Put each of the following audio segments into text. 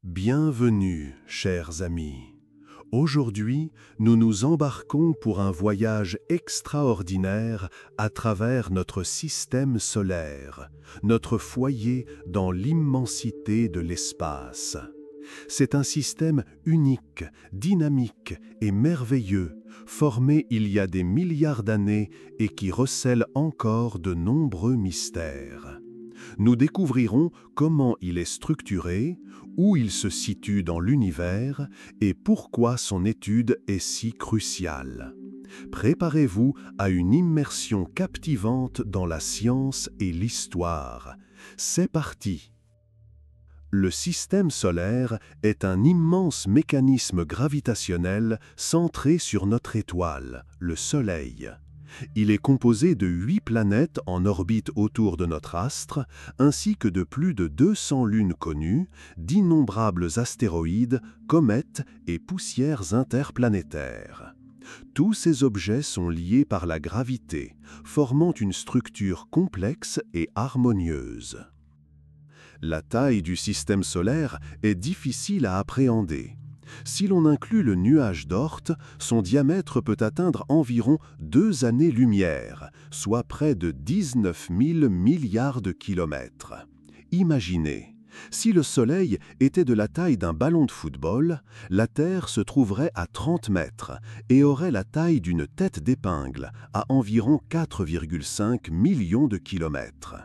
Bienvenue, chers amis. Aujourd'hui, nous nous embarquons pour un voyage extraordinaire à travers notre système solaire, notre foyer dans l'immensité de l'espace. C'est un système unique, dynamique et merveilleux, formé il y a des milliards d'années et qui recèle encore de nombreux mystères. Nous découvrirons comment il est structuré, où il se situe dans l'univers et pourquoi son étude est si cruciale. Préparez-vous à une immersion captivante dans la science et l'histoire. C'est parti! Le système solaire est un immense mécanisme gravitationnel centré sur notre étoile, le Soleil. Il est composé de 8 planètes en orbite autour de notre astre, ainsi que de plus de 200 lunes connues, d'innombrables astéroïdes, comètes et poussières interplanétaires. Tous ces objets sont liés par la gravité, formant une structure complexe et harmonieuse. La taille du système solaire est difficile à appréhender. Si l'on inclut le nuage d'Oort, son diamètre peut atteindre environ 2 années-lumière, soit près de 19 000 milliards de kilomètres. Imaginez, si le Soleil était de la taille d'un ballon de football, la Terre se trouverait à 30 mètres et aurait la taille d'une tête d'épingle, à environ 4,5 millions de kilomètres.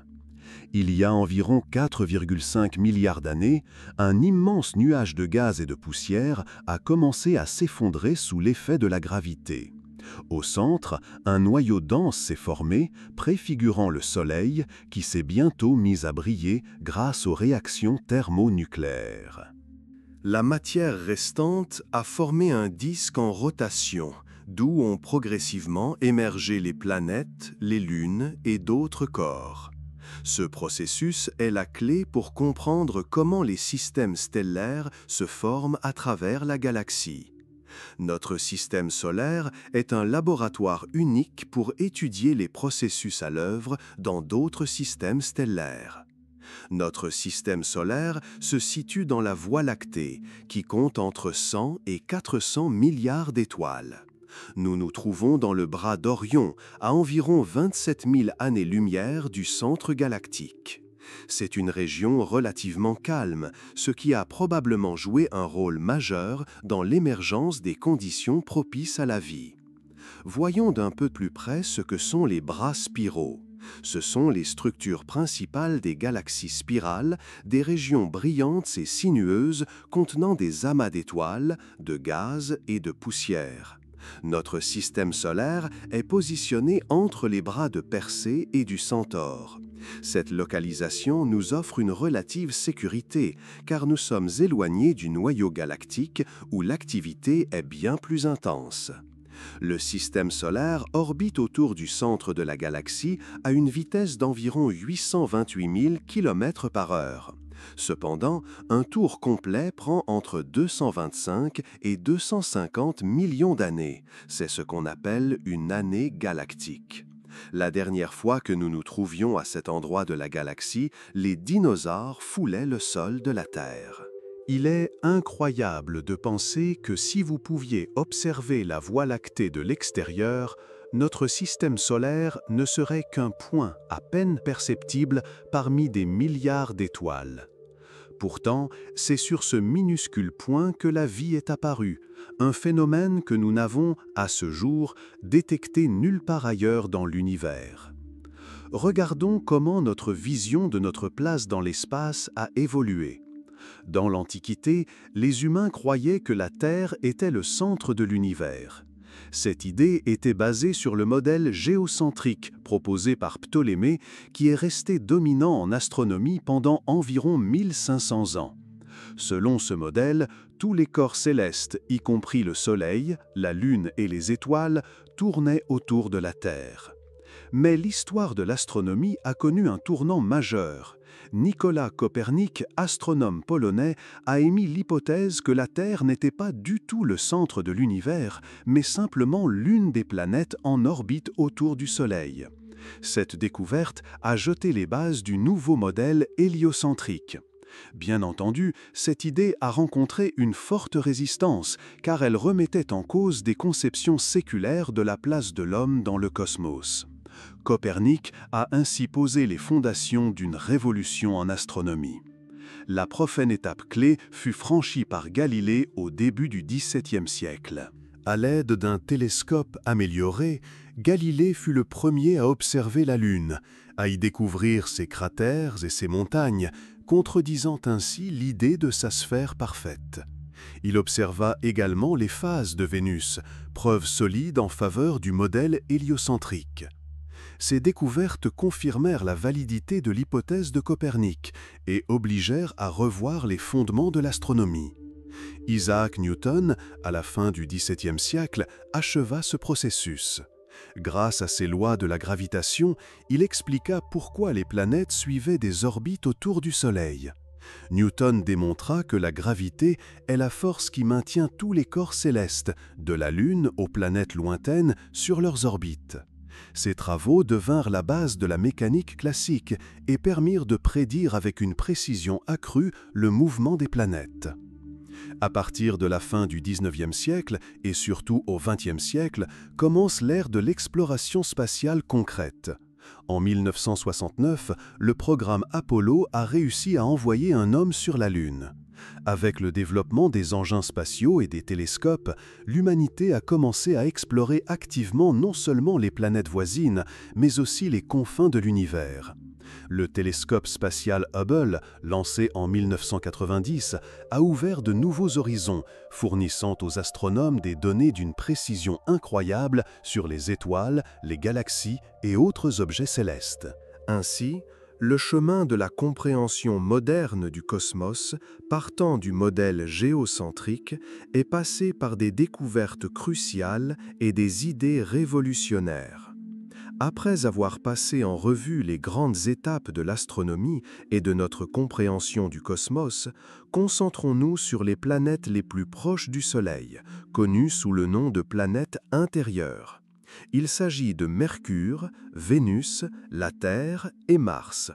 Il y a environ 4,5 milliards d'années, un immense nuage de gaz et de poussière a commencé à s'effondrer sous l'effet de la gravité. Au centre, un noyau dense s'est formé, préfigurant le Soleil, qui s'est bientôt mis à briller grâce aux réactions thermonucléaires. La matière restante a formé un disque en rotation, d'où ont progressivement émergé les planètes, les lunes et d'autres corps. Ce processus est la clé pour comprendre comment les systèmes stellaires se forment à travers la galaxie. Notre système solaire est un laboratoire unique pour étudier les processus à l'œuvre dans d'autres systèmes stellaires. Notre système solaire se situe dans la Voie lactée, qui compte entre 100 et 400 milliards d'étoiles. Nous nous trouvons dans le bras d'Orion, à environ 27 000 années-lumière du centre galactique. C'est une région relativement calme, ce qui a probablement joué un rôle majeur dans l'émergence des conditions propices à la vie. Voyons d'un peu plus près ce que sont les bras spiraux. Ce sont les structures principales des galaxies spirales, des régions brillantes et sinueuses contenant des amas d'étoiles, de gaz et de poussière. Notre système solaire est positionné entre les bras de Persée et du Centaure. Cette localisation nous offre une relative sécurité, car nous sommes éloignés du noyau galactique où l'activité est bien plus intense. Le système solaire orbite autour du centre de la galaxie à une vitesse d'environ 828 000 km/h. Cependant, un tour complet prend entre 225 et 250 millions d'années. C'est ce qu'on appelle une année galactique. La dernière fois que nous nous trouvions à cet endroit de la galaxie, les dinosaures foulaient le sol de la Terre. Il est incroyable de penser que si vous pouviez observer la Voie lactée de l'extérieur, notre système solaire ne serait qu'un point à peine perceptible parmi des milliards d'étoiles. Pourtant, c'est sur ce minuscule point que la vie est apparue, un phénomène que nous n'avons, à ce jour, détecté nulle part ailleurs dans l'univers. Regardons comment notre vision de notre place dans l'espace a évolué. Dans l'Antiquité, les humains croyaient que la Terre était le centre de l'univers. Cette idée était basée sur le modèle géocentrique proposé par Ptolémée, qui est resté dominant en astronomie pendant environ 1500 ans. Selon ce modèle, tous les corps célestes, y compris le Soleil, la Lune et les étoiles, tournaient autour de la Terre. Mais l'histoire de l'astronomie a connu un tournant majeur. Nicolas Copernic, astronome polonais, a émis l'hypothèse que la Terre n'était pas du tout le centre de l'univers, mais simplement l'une des planètes en orbite autour du Soleil. Cette découverte a jeté les bases du nouveau modèle héliocentrique. Bien entendu, cette idée a rencontré une forte résistance, car elle remettait en cause des conceptions séculaires de la place de l'homme dans le cosmos. Copernic a ainsi posé les fondations d'une révolution en astronomie. La prochaine étape clé fut franchie par Galilée au début du XVIIe siècle. À l'aide d'un télescope amélioré, Galilée fut le premier à observer la Lune, à y découvrir ses cratères et ses montagnes, contredisant ainsi l'idée de sa sphère parfaite. Il observa également les phases de Vénus, preuve solide en faveur du modèle héliocentrique. Ces découvertes confirmèrent la validité de l'hypothèse de Copernic et obligèrent à revoir les fondements de l'astronomie. Isaac Newton, à la fin du XVIIe siècle, acheva ce processus. Grâce à ses lois de la gravitation, il expliqua pourquoi les planètes suivaient des orbites autour du Soleil. Newton démontra que la gravité est la force qui maintient tous les corps célestes, de la Lune aux planètes lointaines, sur leurs orbites. Ces travaux devinrent la base de la mécanique classique et permirent de prédire avec une précision accrue le mouvement des planètes. À partir de la fin du XIXe siècle et surtout au XXe siècle, commence l'ère de l'exploration spatiale concrète. En 1969, le programme Apollo a réussi à envoyer un homme sur la Lune. Avec le développement des engins spatiaux et des télescopes, l'humanité a commencé à explorer activement non seulement les planètes voisines, mais aussi les confins de l'univers. Le télescope spatial Hubble, lancé en 1990, a ouvert de nouveaux horizons, fournissant aux astronomes des données d'une précision incroyable sur les étoiles, les galaxies et autres objets célestes. Ainsi, le chemin de la compréhension moderne du cosmos, partant du modèle géocentrique, est passé par des découvertes cruciales et des idées révolutionnaires. Après avoir passé en revue les grandes étapes de l'astronomie et de notre compréhension du cosmos, concentrons-nous sur les planètes les plus proches du Soleil, connues sous le nom de planètes intérieures. Il s'agit de Mercure, Vénus, la Terre et Mars.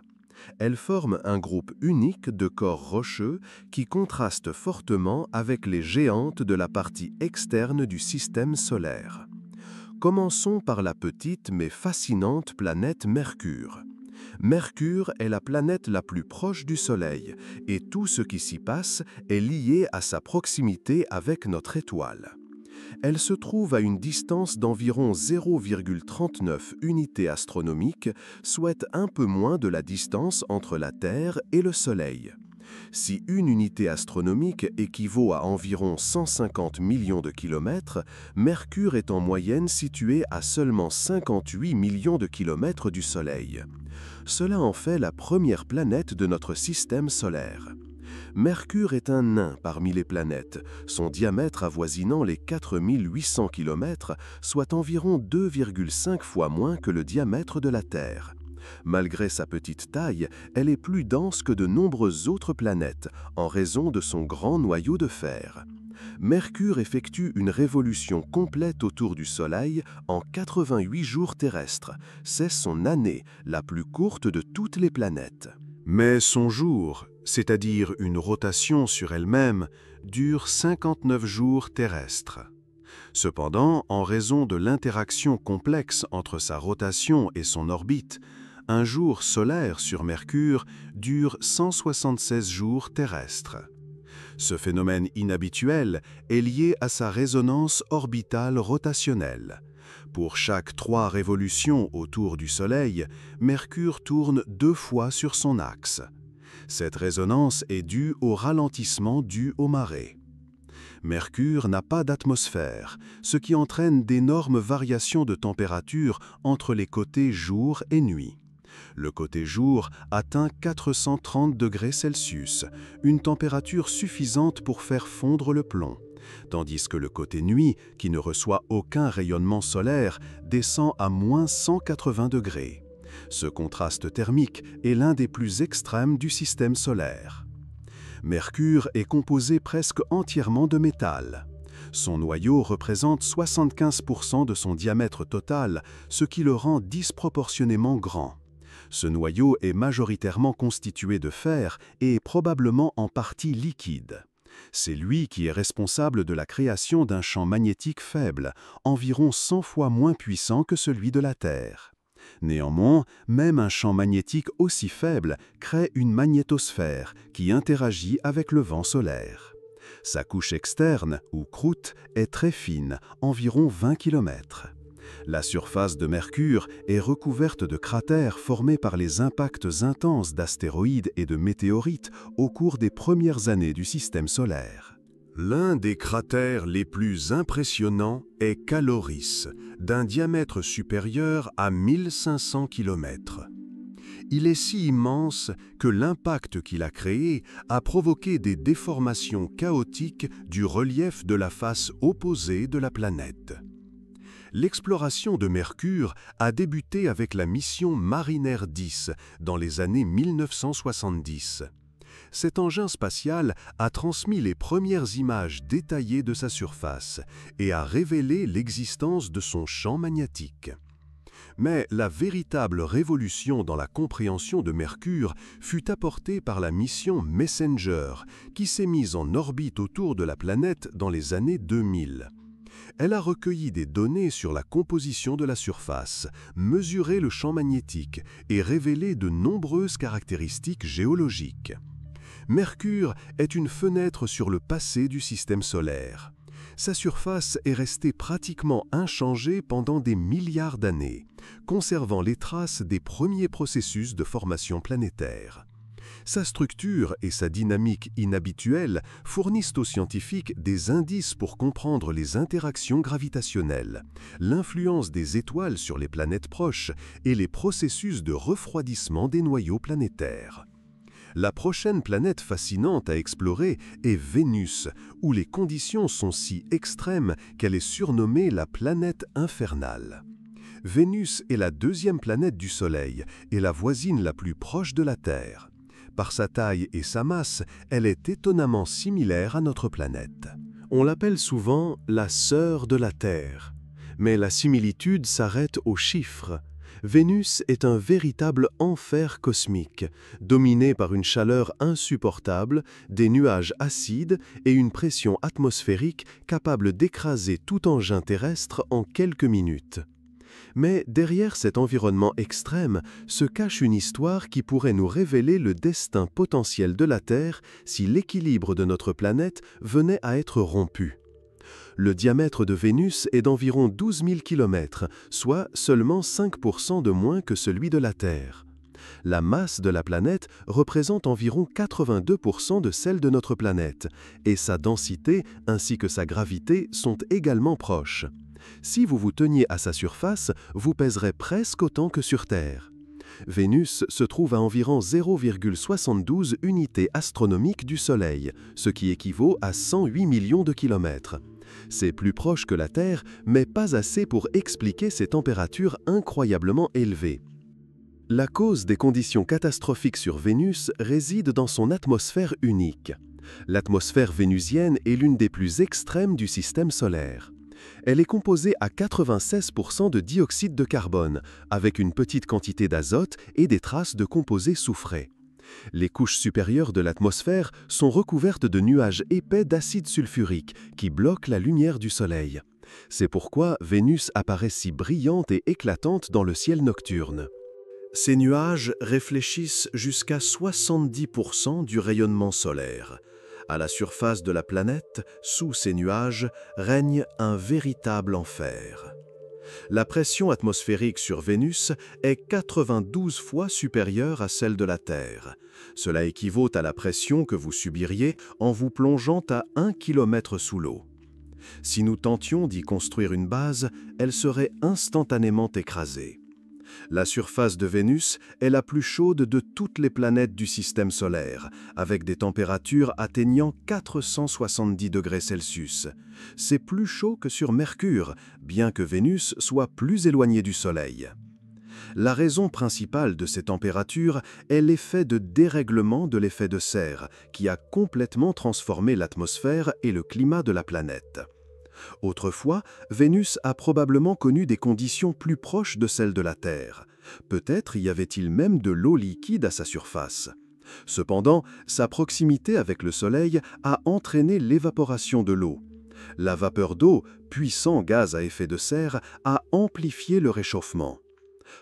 Elles forment un groupe unique de corps rocheux qui contraste fortement avec les géantes de la partie externe du système solaire. Commençons par la petite mais fascinante planète Mercure. Mercure est la planète la plus proche du Soleil et tout ce qui s'y passe est lié à sa proximité avec notre étoile. Elle se trouve à une distance d'environ 0,39 unités astronomiques, soit un peu moins de la distance entre la Terre et le Soleil. Si une unité astronomique équivaut à environ 150 millions de kilomètres, Mercure est en moyenne situé à seulement 58 millions de kilomètres du Soleil. Cela en fait la première planète de notre système solaire. Mercure est un nain parmi les planètes, son diamètre avoisinant les 4800 km, soit environ 2,5 fois moins que le diamètre de la Terre. Malgré sa petite taille, elle est plus dense que de nombreuses autres planètes, en raison de son grand noyau de fer. Mercure effectue une révolution complète autour du Soleil en 88 jours terrestres. C'est son année, la plus courte de toutes les planètes. Mais son jour, c'est-à-dire une rotation sur elle-même, dure 59 jours terrestres. Cependant, en raison de l'interaction complexe entre sa rotation et son orbite, un jour solaire sur Mercure dure 176 jours terrestres. Ce phénomène inhabituel est lié à sa résonance orbitale rotationnelle. Pour chaque 3 révolutions autour du Soleil, Mercure tourne 2 fois sur son axe. Cette résonance est due au ralentissement dû aux marées. Mercure n'a pas d'atmosphère, ce qui entraîne d'énormes variations de température entre les côtés jour et nuit. Le côté jour atteint 430 degrés Celsius, une température suffisante pour faire fondre le plomb, tandis que le côté nuit, qui ne reçoit aucun rayonnement solaire, descend à moins 180 degrés. Ce contraste thermique est l'un des plus extrêmes du système solaire. Mercure est composé presque entièrement de métal. Son noyau représente 75% de son diamètre total, ce qui le rend disproportionnément grand. Ce noyau est majoritairement constitué de fer et est probablement en partie liquide. C'est lui qui est responsable de la création d'un champ magnétique faible, environ 100 fois moins puissant que celui de la Terre. Néanmoins, même un champ magnétique aussi faible crée une magnétosphère qui interagit avec le vent solaire. Sa couche externe, ou croûte, est très fine, environ 20 km. La surface de Mercure est recouverte de cratères formés par les impacts intenses d'astéroïdes et de météorites au cours des premières années du système solaire. L'un des cratères les plus impressionnants est Caloris, d'un diamètre supérieur à 1500 km. Il est si immense que l'impact qu'il a créé a provoqué des déformations chaotiques du relief de la face opposée de la planète. L'exploration de Mercure a débuté avec la mission Mariner 10 dans les années 1970. Cet engin spatial a transmis les premières images détaillées de sa surface et a révélé l'existence de son champ magnétique. Mais la véritable révolution dans la compréhension de Mercure fut apportée par la mission Messenger, qui s'est mise en orbite autour de la planète dans les années 2000. Elle a recueilli des données sur la composition de la surface, mesuré le champ magnétique et révélé de nombreuses caractéristiques géologiques. Mercure est une fenêtre sur le passé du système solaire. Sa surface est restée pratiquement inchangée pendant des milliards d'années, conservant les traces des premiers processus de formation planétaire. Sa structure et sa dynamique inhabituelle fournissent aux scientifiques des indices pour comprendre les interactions gravitationnelles, l'influence des étoiles sur les planètes proches et les processus de refroidissement des noyaux planétaires. La prochaine planète fascinante à explorer est Vénus, où les conditions sont si extrêmes qu'elle est surnommée la planète infernale. Vénus est la deuxième planète du Soleil et la voisine la plus proche de la Terre. Par sa taille et sa masse, elle est étonnamment similaire à notre planète. On l'appelle souvent la sœur de la Terre, mais la similitude s'arrête aux chiffres. Vénus est un véritable enfer cosmique, dominé par une chaleur insupportable, des nuages acides et une pression atmosphérique capable d'écraser tout engin terrestre en quelques minutes. Mais derrière cet environnement extrême se cache une histoire qui pourrait nous révéler le destin potentiel de la Terre si l'équilibre de notre planète venait à être rompu. Le diamètre de Vénus est d'environ 12 000 km, soit seulement 5% de moins que celui de la Terre. La masse de la planète représente environ 82% de celle de notre planète, et sa densité ainsi que sa gravité sont également proches. Si vous vous teniez à sa surface, vous pèserez presque autant que sur Terre. Vénus se trouve à environ 0,72 unités astronomiques du Soleil, ce qui équivaut à 108 millions de kilomètres. C'est plus proche que la Terre, mais pas assez pour expliquer ces températures incroyablement élevées. La cause des conditions catastrophiques sur Vénus réside dans son atmosphère unique. L'atmosphère vénusienne est l'une des plus extrêmes du système solaire. Elle est composée à 96% de dioxyde de carbone, avec une petite quantité d'azote et des traces de composés soufrés. Les couches supérieures de l'atmosphère sont recouvertes de nuages épais d'acide sulfurique qui bloquent la lumière du Soleil. C'est pourquoi Vénus apparaît si brillante et éclatante dans le ciel nocturne. Ces nuages réfléchissent jusqu'à 70% du rayonnement solaire. À la surface de la planète, sous ces nuages, règne un véritable enfer. La pression atmosphérique sur Vénus est 92 fois supérieure à celle de la Terre. Cela équivaut à la pression que vous subiriez en vous plongeant à 1 km sous l'eau. Si nous tentions d'y construire une base, elle serait instantanément écrasée. La surface de Vénus est la plus chaude de toutes les planètes du système solaire, avec des températures atteignant 470 degrés Celsius. C'est plus chaud que sur Mercure, bien que Vénus soit plus éloignée du Soleil. La raison principale de ces températures est l'effet de dérèglement de l'effet de serre, qui a complètement transformé l'atmosphère et le climat de la planète. Autrefois, Vénus a probablement connu des conditions plus proches de celles de la Terre. Peut-être y avait-il même de l'eau liquide à sa surface. Cependant, sa proximité avec le Soleil a entraîné l'évaporation de l'eau. La vapeur d'eau, puissant gaz à effet de serre, a amplifié le réchauffement.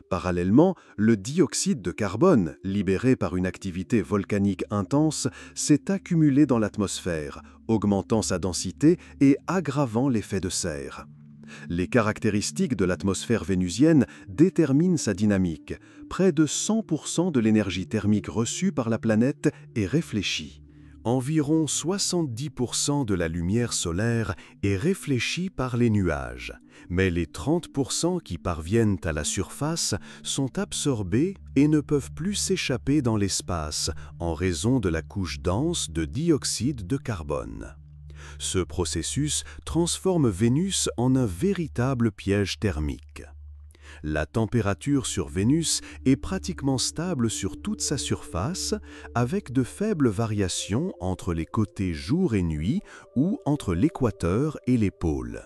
Parallèlement, le dioxyde de carbone, libéré par une activité volcanique intense, s'est accumulé dans l'atmosphère, augmentant sa densité et aggravant l'effet de serre. Les caractéristiques de l'atmosphère vénusienne déterminent sa dynamique. Près de 100% de l'énergie thermique reçue par la planète est réfléchie. Environ 70% de la lumière solaire est réfléchie par les nuages, mais les 30% qui parviennent à la surface sont absorbés et ne peuvent plus s'échapper dans l'espace en raison de la couche dense de dioxyde de carbone. Ce processus transforme Vénus en un véritable piège thermique. La température sur Vénus est pratiquement stable sur toute sa surface, avec de faibles variations entre les côtés jour et nuit ou entre l'équateur et les pôles.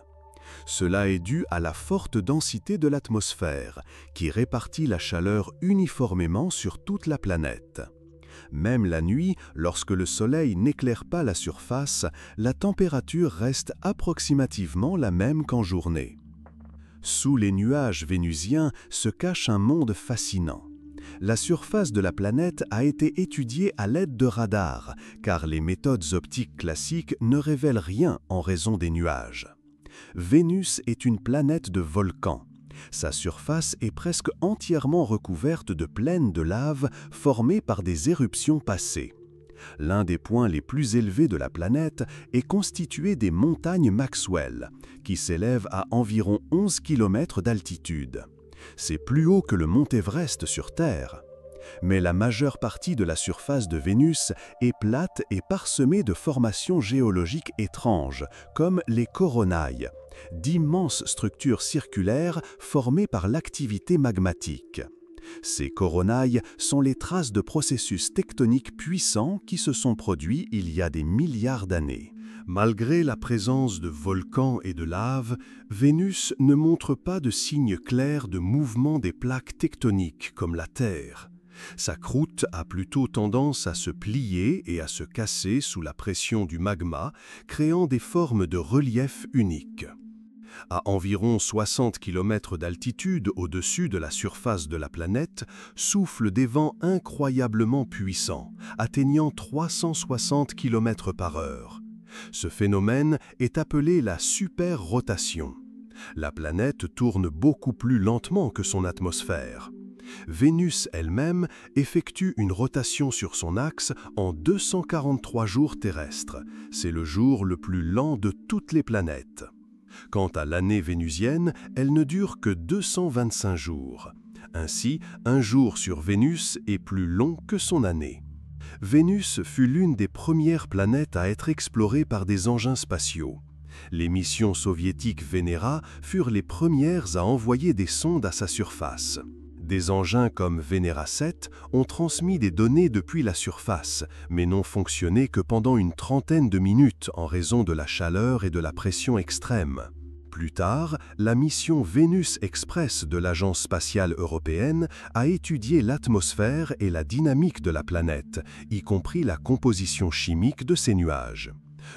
Cela est dû à la forte densité de l'atmosphère, qui répartit la chaleur uniformément sur toute la planète. Même la nuit, lorsque le Soleil n'éclaire pas la surface, la température reste approximativement la même qu'en journée. Sous les nuages vénusiens se cache un monde fascinant. La surface de la planète a été étudiée à l'aide de radars, car les méthodes optiques classiques ne révèlent rien en raison des nuages. Vénus est une planète de volcans. Sa surface est presque entièrement recouverte de plaines de lave formées par des éruptions passées. L'un des points les plus élevés de la planète est constitué des montagnes Maxwell, qui s'élèvent à environ 11 km d'altitude. C'est plus haut que le mont Everest sur Terre. Mais la majeure partie de la surface de Vénus est plate et parsemée de formations géologiques étranges, comme les coronailles, d'immenses structures circulaires formées par l'activité magmatique. Ces coronailles sont les traces de processus tectoniques puissants qui se sont produits il y a des milliards d'années. Malgré la présence de volcans et de lave, Vénus ne montre pas de signes clairs de mouvement des plaques tectoniques comme la Terre. Sa croûte a plutôt tendance à se plier et à se casser sous la pression du magma, créant des formes de relief uniques. À environ 60 km d'altitude au-dessus de la surface de la planète, soufflent des vents incroyablement puissants, atteignant 360 km/h. Ce phénomène est appelé la superrotation. La planète tourne beaucoup plus lentement que son atmosphère. Vénus elle-même effectue une rotation sur son axe en 243 jours terrestres. C'est le jour le plus lent de toutes les planètes. Quant à l'année vénusienne, elle ne dure que 225 jours. Ainsi, un jour sur Vénus est plus long que son année. Vénus fut l'une des premières planètes à être explorée par des engins spatiaux. Les missions soviétiques Venera furent les premières à envoyer des sondes à sa surface. Des engins comme Venera 7 ont transmis des données depuis la surface, mais n'ont fonctionné que pendant une trentaine de minutes en raison de la chaleur et de la pression extrême. Plus tard, la mission Vénus Express de l'Agence spatiale européenne a étudié l'atmosphère et la dynamique de la planète, y compris la composition chimique de ces nuages.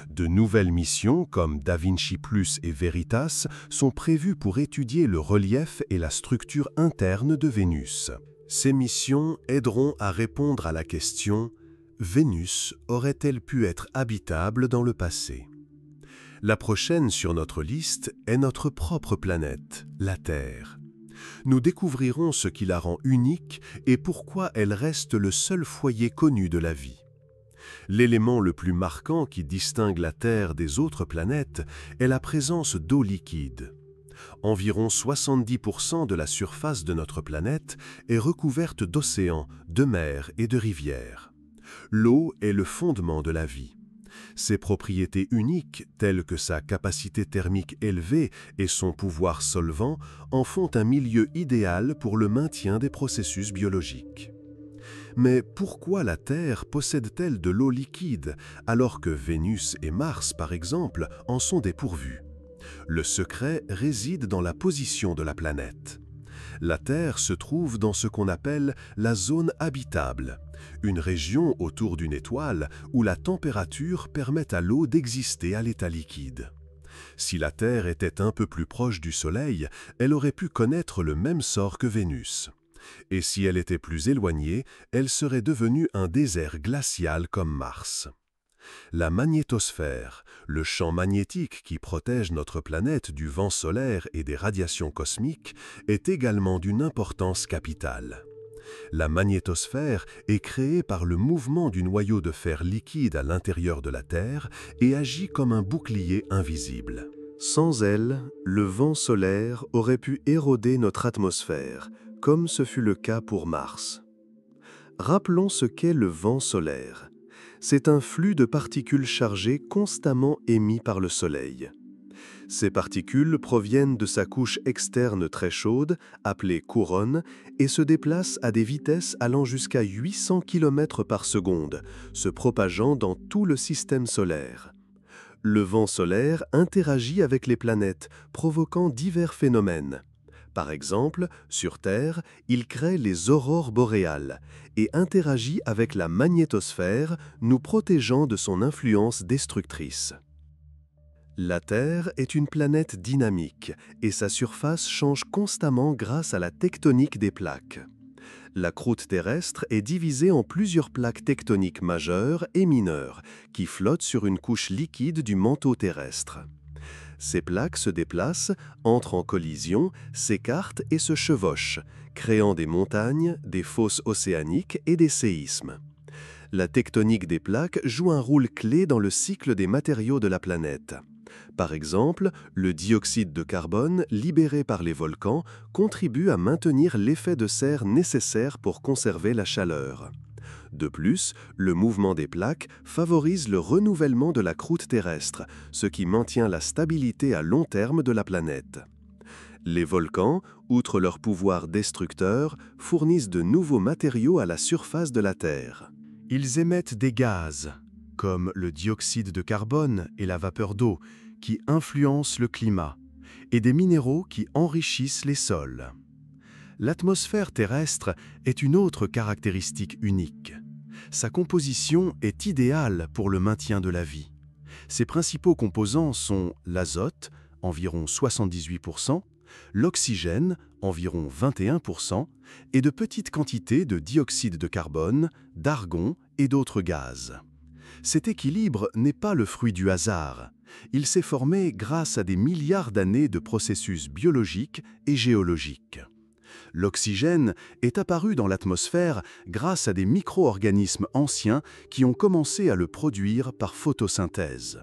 De nouvelles missions comme Da Vinci Plus et Veritas sont prévues pour étudier le relief et la structure interne de Vénus. Ces missions aideront à répondre à la question « Vénus aurait-elle pu être habitable dans le passé ?» La prochaine sur notre liste est notre propre planète, la Terre. Nous découvrirons ce qui la rend unique et pourquoi elle reste le seul foyer connu de la vie. L'élément le plus marquant qui distingue la Terre des autres planètes est la présence d'eau liquide. Environ 70% de la surface de notre planète est recouverte d'océans, de mers et de rivières. L'eau est le fondement de la vie. Ses propriétés uniques, telles que sa capacité thermique élevée et son pouvoir solvant, en font un milieu idéal pour le maintien des processus biologiques. Mais pourquoi la Terre possède-t-elle de l'eau liquide, alors que Vénus et Mars, par exemple, en sont dépourvus? Le secret réside dans la position de la planète. La Terre se trouve dans ce qu'on appelle la zone habitable, une région autour d'une étoile où la température permet à l'eau d'exister à l'état liquide. Si la Terre était un peu plus proche du Soleil, elle aurait pu connaître le même sort que Vénus. Et si elle était plus éloignée, elle serait devenue un désert glacial comme Mars. La magnétosphère, le champ magnétique qui protège notre planète du vent solaire et des radiations cosmiques, est également d'une importance capitale. La magnétosphère est créée par le mouvement du noyau de fer liquide à l'intérieur de la Terre et agit comme un bouclier invisible. Sans elle, le vent solaire aurait pu éroder notre atmosphère, comme ce fut le cas pour Mars. Rappelons ce qu'est le vent solaire. C'est un flux de particules chargées constamment émis par le Soleil. Ces particules proviennent de sa couche externe très chaude, appelée couronne, et se déplacent à des vitesses allant jusqu'à 800 km par seconde, se propageant dans tout le système solaire. Le vent solaire interagit avec les planètes, provoquant divers phénomènes. Par exemple, sur Terre, il crée les aurores boréales et interagit avec la magnétosphère, nous protégeant de son influence destructrice. La Terre est une planète dynamique et sa surface change constamment grâce à la tectonique des plaques. La croûte terrestre est divisée en plusieurs plaques tectoniques majeures et mineures qui flottent sur une couche liquide du manteau terrestre. Ces plaques se déplacent, entrent en collision, s'écartent et se chevauchent, créant des montagnes, des fosses océaniques et des séismes. La tectonique des plaques joue un rôle clé dans le cycle des matériaux de la planète. Par exemple, le dioxyde de carbone libéré par les volcans contribue à maintenir l'effet de serre nécessaire pour conserver la chaleur. De plus, le mouvement des plaques favorise le renouvellement de la croûte terrestre, ce qui maintient la stabilité à long terme de la planète. Les volcans, outre leur pouvoir destructeur, fournissent de nouveaux matériaux à la surface de la Terre. Ils émettent des gaz, comme le dioxyde de carbone et la vapeur d'eau, qui influencent le climat, et des minéraux qui enrichissent les sols. L'atmosphère terrestre est une autre caractéristique unique. Sa composition est idéale pour le maintien de la vie. Ses principaux composants sont l'azote, environ 78%, l'oxygène, environ 21%, et de petites quantités de dioxyde de carbone, d'argon et d'autres gaz. Cet équilibre n'est pas le fruit du hasard. Il s'est formé grâce à des milliards d'années de processus biologiques et géologiques. L'oxygène est apparu dans l'atmosphère grâce à des micro-organismes anciens qui ont commencé à le produire par photosynthèse.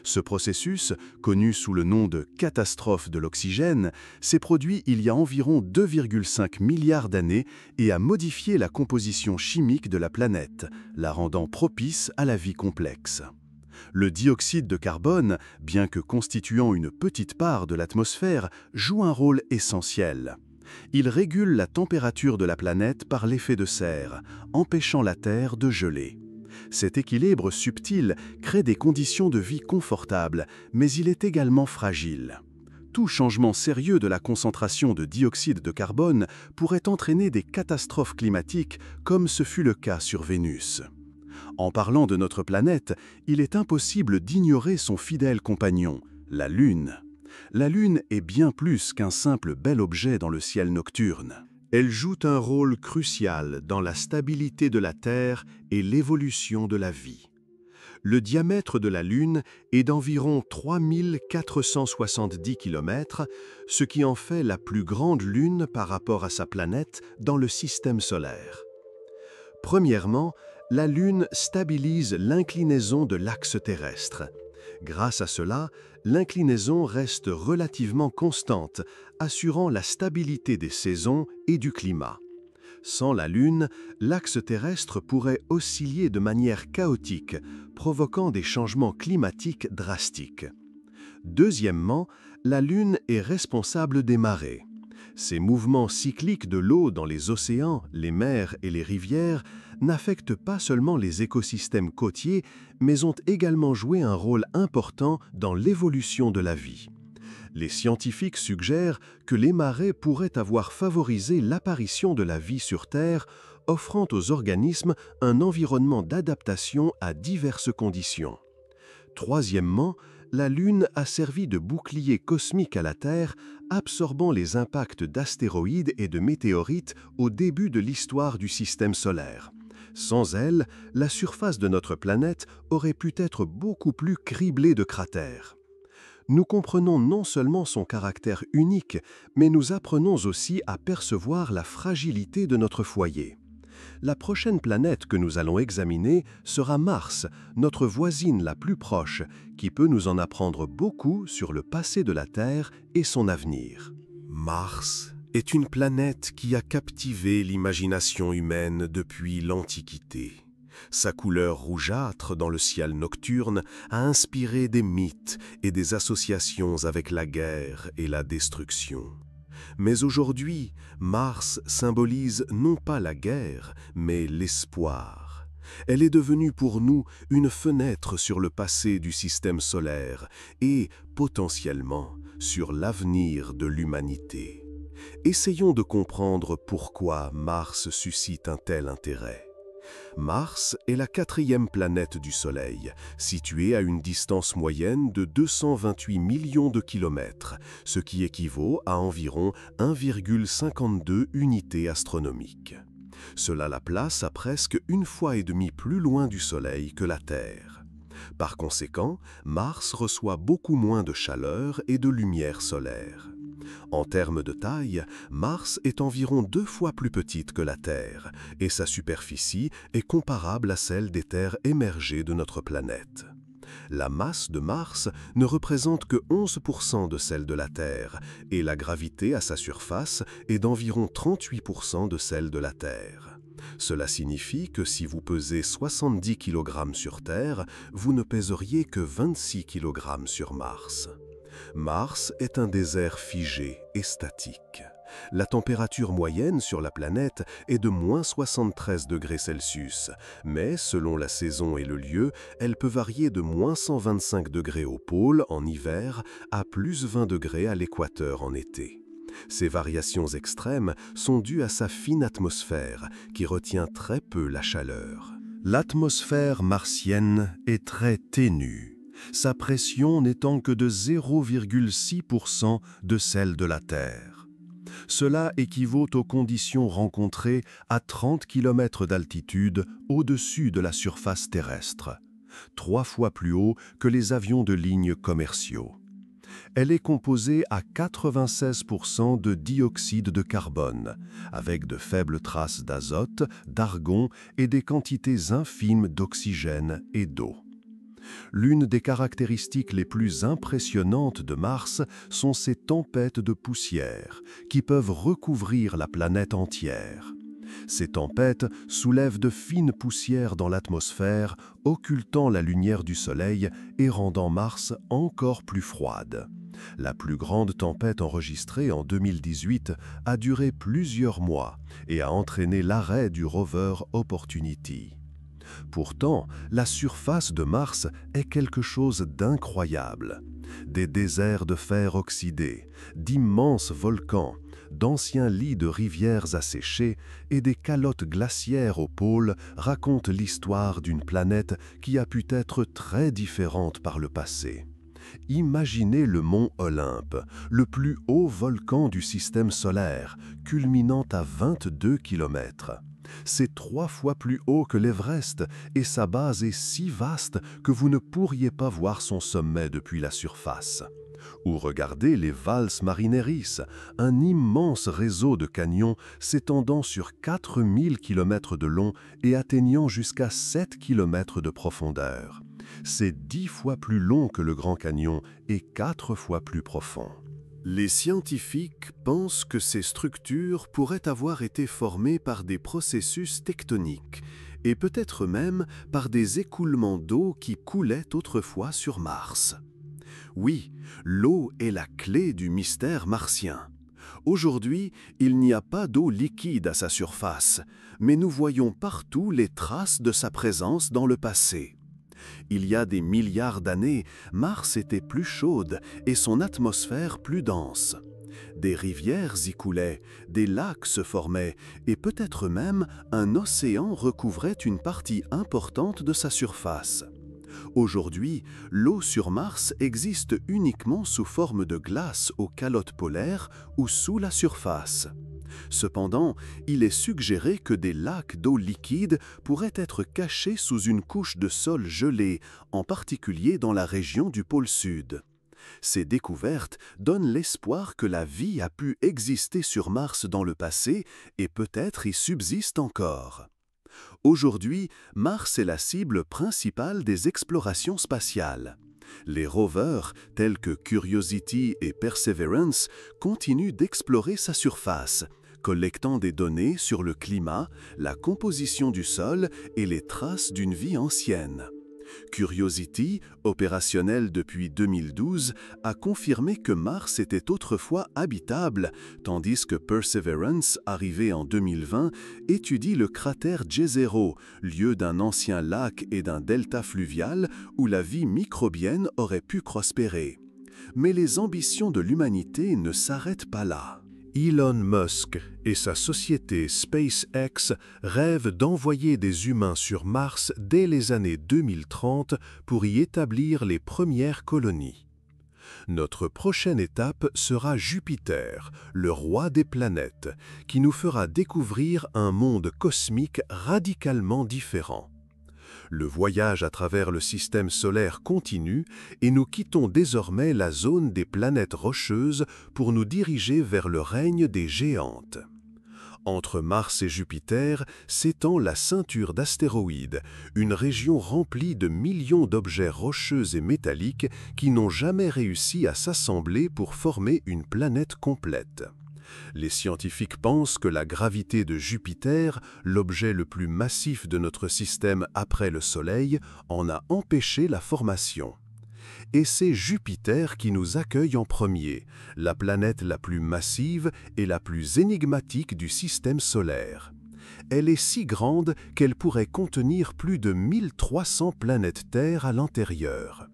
Ce processus, connu sous le nom de catastrophe de l'oxygène, s'est produit il y a environ 2,5 milliards d'années et a modifié la composition chimique de la planète, la rendant propice à la vie complexe. Le dioxyde de carbone, bien que constituant une petite part de l'atmosphère, joue un rôle essentiel. Il régule la température de la planète par l'effet de serre, empêchant la Terre de geler. Cet équilibre subtil crée des conditions de vie confortables, mais il est également fragile. Tout changement sérieux de la concentration de dioxyde de carbone pourrait entraîner des catastrophes climatiques, comme ce fut le cas sur Vénus. En parlant de notre planète, il est impossible d'ignorer son fidèle compagnon, la Lune. La Lune est bien plus qu'un simple bel objet dans le ciel nocturne. Elle joue un rôle crucial dans la stabilité de la Terre et l'évolution de la vie. Le diamètre de la Lune est d'environ 3470 km, ce qui en fait la plus grande Lune par rapport à sa planète dans le système solaire. Premièrement, la Lune stabilise l'inclinaison de l'axe terrestre. Grâce à cela, l'inclinaison reste relativement constante, assurant la stabilité des saisons et du climat. Sans la Lune, l'axe terrestre pourrait osciller de manière chaotique, provoquant des changements climatiques drastiques. Deuxièmement, la Lune est responsable des marées. Ces mouvements cycliques de l'eau dans les océans, les mers et les rivières n'affectent pas seulement les écosystèmes côtiers, mais ont également joué un rôle important dans l'évolution de la vie. Les scientifiques suggèrent que les marées pourraient avoir favorisé l'apparition de la vie sur Terre, offrant aux organismes un environnement d'adaptation à diverses conditions. Troisièmement, la Lune a servi de bouclier cosmique à la Terre, absorbant les impacts d'astéroïdes et de météorites au début de l'histoire du système solaire. Sans elle, la surface de notre planète aurait pu être beaucoup plus criblée de cratères. Nous comprenons non seulement son caractère unique, mais nous apprenons aussi à percevoir la fragilité de notre foyer. La prochaine planète que nous allons examiner sera Mars, notre voisine la plus proche, qui peut nous en apprendre beaucoup sur le passé de la Terre et son avenir. Mars est une planète qui a captivé l'imagination humaine depuis l'Antiquité. Sa couleur rougeâtre dans le ciel nocturne a inspiré des mythes et des associations avec la guerre et la destruction. Mais aujourd'hui, Mars symbolise non pas la guerre, mais l'espoir. Elle est devenue pour nous une fenêtre sur le passé du système solaire et, potentiellement, sur l'avenir de l'humanité. Essayons de comprendre pourquoi Mars suscite un tel intérêt. Mars est la 4e planète du Soleil, située à une distance moyenne de 228 millions de kilomètres, ce qui équivaut à environ 1,52 unités astronomiques. Cela la place à presque 1,5 fois plus loin du Soleil que la Terre. Par conséquent, Mars reçoit beaucoup moins de chaleur et de lumière solaire. En termes de taille, Mars est environ 2 fois plus petite que la Terre, et sa superficie est comparable à celle des terres émergées de notre planète. La masse de Mars ne représente que 11% de celle de la Terre, et la gravité à sa surface est d'environ 38% de celle de la Terre. Cela signifie que si vous pesez 70 kg sur Terre, vous ne pèseriez que 26 kg sur Mars. Mars est un désert figé et statique. La température moyenne sur la planète est de -73 degrés Celsius, mais selon la saison et le lieu, elle peut varier de -125 degrés au pôle en hiver à +20 degrés à l'équateur en été. Ces variations extrêmes sont dues à sa fine atmosphère, qui retient très peu la chaleur. L'atmosphère martienne est très ténue, sa pression n'étant que de 0,6% de celle de la Terre. Cela équivaut aux conditions rencontrées à 30 km d'altitude au-dessus de la surface terrestre, 3 fois plus haut que les avions de ligne commerciaux. Elle est composée à 96% de dioxyde de carbone, avec de faibles traces d'azote, d'argon et des quantités infimes d'oxygène et d'eau. L'une des caractéristiques les plus impressionnantes de Mars sont ses tempêtes de poussière, qui peuvent recouvrir la planète entière. Ces tempêtes soulèvent de fines poussières dans l'atmosphère, occultant la lumière du Soleil et rendant Mars encore plus froide. La plus grande tempête enregistrée en 2018 a duré plusieurs mois et a entraîné l'arrêt du rover Opportunity. Pourtant, la surface de Mars est quelque chose d'incroyable. Des déserts de fer oxydés, d'immenses volcans, d'anciens lits de rivières asséchées et des calottes glaciaires au pôle racontent l'histoire d'une planète qui a pu être très différente par le passé. Imaginez le mont Olympe, le plus haut volcan du système solaire, culminant à 22 km. C'est 3 fois plus haut que l'Everest et sa base est si vaste que vous ne pourriez pas voir son sommet depuis la surface. Ou regardez les Valles Marineris, un immense réseau de canyons s'étendant sur 4000 km de long et atteignant jusqu'à 7 km de profondeur. C'est 10 fois plus long que le Grand Canyon et 4 fois plus profond. Les scientifiques pensent que ces structures pourraient avoir été formées par des processus tectoniques et peut-être même par des écoulements d'eau qui coulaient autrefois sur Mars. Oui, l'eau est la clé du mystère martien. Aujourd'hui, il n'y a pas d'eau liquide à sa surface, mais nous voyons partout les traces de sa présence dans le passé. Il y a des milliards d'années, Mars était plus chaude et son atmosphère plus dense. Des rivières y coulaient, des lacs se formaient et peut-être même un océan recouvrait une partie importante de sa surface. Aujourd'hui, l'eau sur Mars existe uniquement sous forme de glace aux calottes polaires ou sous la surface. Cependant, il est suggéré que des lacs d'eau liquide pourraient être cachés sous une couche de sol gelé, en particulier dans la région du pôle Sud. Ces découvertes donnent l'espoir que la vie a pu exister sur Mars dans le passé et peut-être y subsiste encore. Aujourd'hui, Mars est la cible principale des explorations spatiales. Les rovers, tels que Curiosity et Perseverance, continuent d'explorer sa surface, collectant des données sur le climat, la composition du sol et les traces d'une vie ancienne. Curiosity, opérationnelle depuis 2012, a confirmé que Mars était autrefois habitable, tandis que Perseverance, arrivé en 2020, étudie le cratère Jezero, lieu d'un ancien lac et d'un delta fluvial où la vie microbienne aurait pu prospérer. Mais les ambitions de l'humanité ne s'arrêtent pas là. Elon Musk et sa société SpaceX rêvent d'envoyer des humains sur Mars dès les années 2030 pour y établir les premières colonies. Notre prochaine étape sera Jupiter, le roi des planètes, qui nous fera découvrir un monde cosmique radicalement différent. Le voyage à travers le système solaire continue et nous quittons désormais la zone des planètes rocheuses pour nous diriger vers le règne des géantes. Entre Mars et Jupiter s'étend la ceinture d'astéroïdes, une région remplie de millions d'objets rocheux et métalliques qui n'ont jamais réussi à s'assembler pour former une planète complète. Les scientifiques pensent que la gravité de Jupiter, l'objet le plus massif de notre système après le Soleil, en a empêché la formation. Et c'est Jupiter qui nous accueille en premier, la planète la plus massive et la plus énigmatique du système solaire. Elle est si grande qu'elle pourrait contenir plus de 1300 planètes Terre à l'intérieur.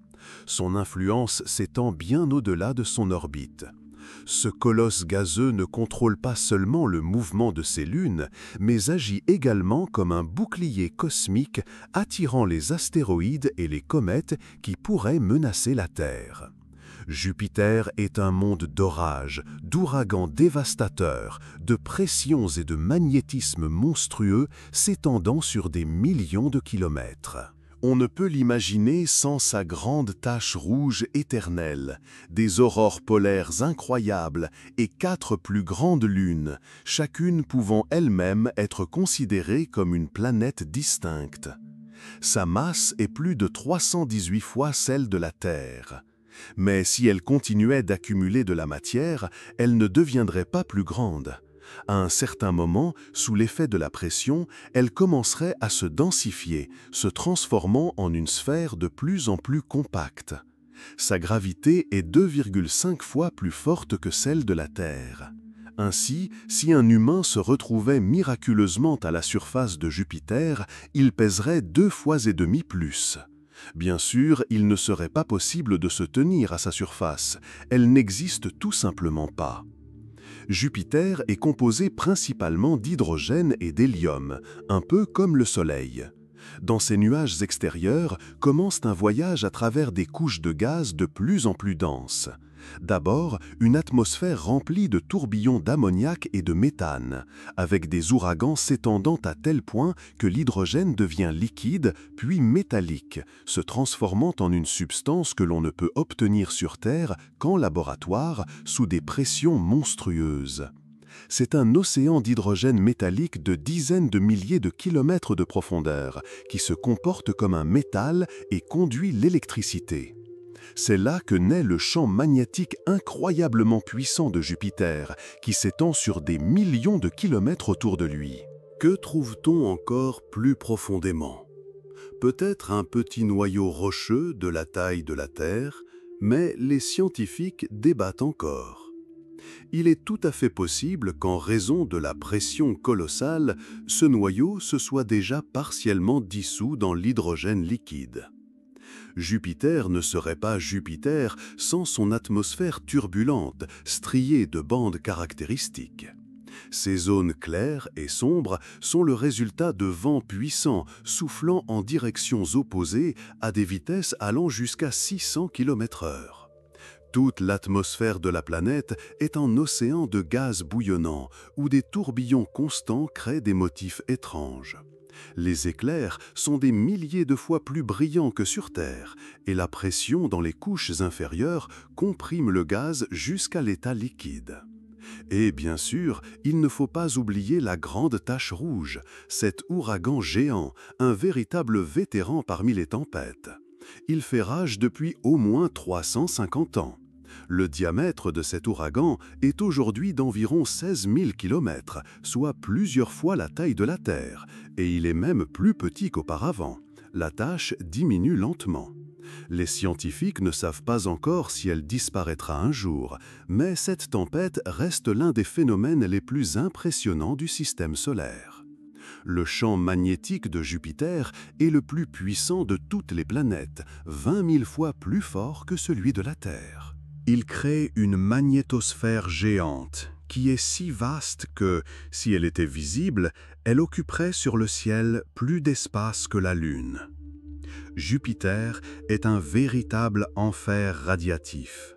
Son influence s'étend bien au-delà de son orbite. Ce colosse gazeux ne contrôle pas seulement le mouvement de ses lunes, mais agit également comme un bouclier cosmique attirant les astéroïdes et les comètes qui pourraient menacer la Terre. Jupiter est un monde d'orages, d'ouragans dévastateurs, de pressions et de magnétisme monstrueux s'étendant sur des millions de kilomètres. On ne peut l'imaginer sans sa grande tache rouge éternelle, des aurores polaires incroyables et 4 plus grandes lunes, chacune pouvant elle-même être considérée comme une planète distincte. Sa masse est plus de 318 fois celle de la Terre. Mais si elle continuait d'accumuler de la matière, elle ne deviendrait pas plus grande. À un certain moment, sous l'effet de la pression, elle commencerait à se densifier, se transformant en une sphère de plus en plus compacte. Sa gravité est 2,5 fois plus forte que celle de la Terre. Ainsi, si un humain se retrouvait miraculeusement à la surface de Jupiter, il pèserait 2,5 fois plus. Bien sûr, il ne serait pas possible de se tenir à sa surface. Elle n'existe tout simplement pas. Jupiter est composé principalement d'hydrogène et d'hélium, un peu comme le Soleil. Dans ces nuages extérieurs commence un voyage à travers des couches de gaz de plus en plus denses. D'abord, une atmosphère remplie de tourbillons d'ammoniac et de méthane, avec des ouragans s'étendant à tel point que l'hydrogène devient liquide, puis métallique, se transformant en une substance que l'on ne peut obtenir sur Terre qu'en laboratoire, sous des pressions monstrueuses. C'est un océan d'hydrogène métallique de dizaines de milliers de kilomètres de profondeur, qui se comporte comme un métal et conduit l'électricité. C'est là que naît le champ magnétique incroyablement puissant de Jupiter, qui s'étend sur des millions de kilomètres autour de lui. Que trouve-t-on encore plus profondément? Peut-être un petit noyau rocheux de la taille de la Terre, mais les scientifiques débattent encore. Il est tout à fait possible qu'en raison de la pression colossale, ce noyau se soit déjà partiellement dissous dans l'hydrogène liquide. Jupiter ne serait pas Jupiter sans son atmosphère turbulente, striée de bandes caractéristiques. Ces zones claires et sombres sont le résultat de vents puissants soufflant en directions opposées à des vitesses allant jusqu'à 600 km/h. Toute l'atmosphère de la planète est un océan de gaz bouillonnant où des tourbillons constants créent des motifs étranges. Les éclairs sont des milliers de fois plus brillants que sur Terre et la pression dans les couches inférieures comprime le gaz jusqu'à l'état liquide. Et bien sûr, il ne faut pas oublier la grande tache rouge, cet ouragan géant, un véritable vétéran parmi les tempêtes. Il fait rage depuis au moins 350 ans. Le diamètre de cet ouragan est aujourd'hui d'environ 16 000 km, soit plusieurs fois la taille de la Terre, et il est même plus petit qu'auparavant. La tache diminue lentement. Les scientifiques ne savent pas encore si elle disparaîtra un jour, mais cette tempête reste l'un des phénomènes les plus impressionnants du système solaire. Le champ magnétique de Jupiter est le plus puissant de toutes les planètes, 20 000 fois plus fort que celui de la Terre. Il crée une magnétosphère géante, qui est si vaste que, si elle était visible, elle occuperait sur le ciel plus d'espace que la Lune. Jupiter est un véritable enfer radiatif.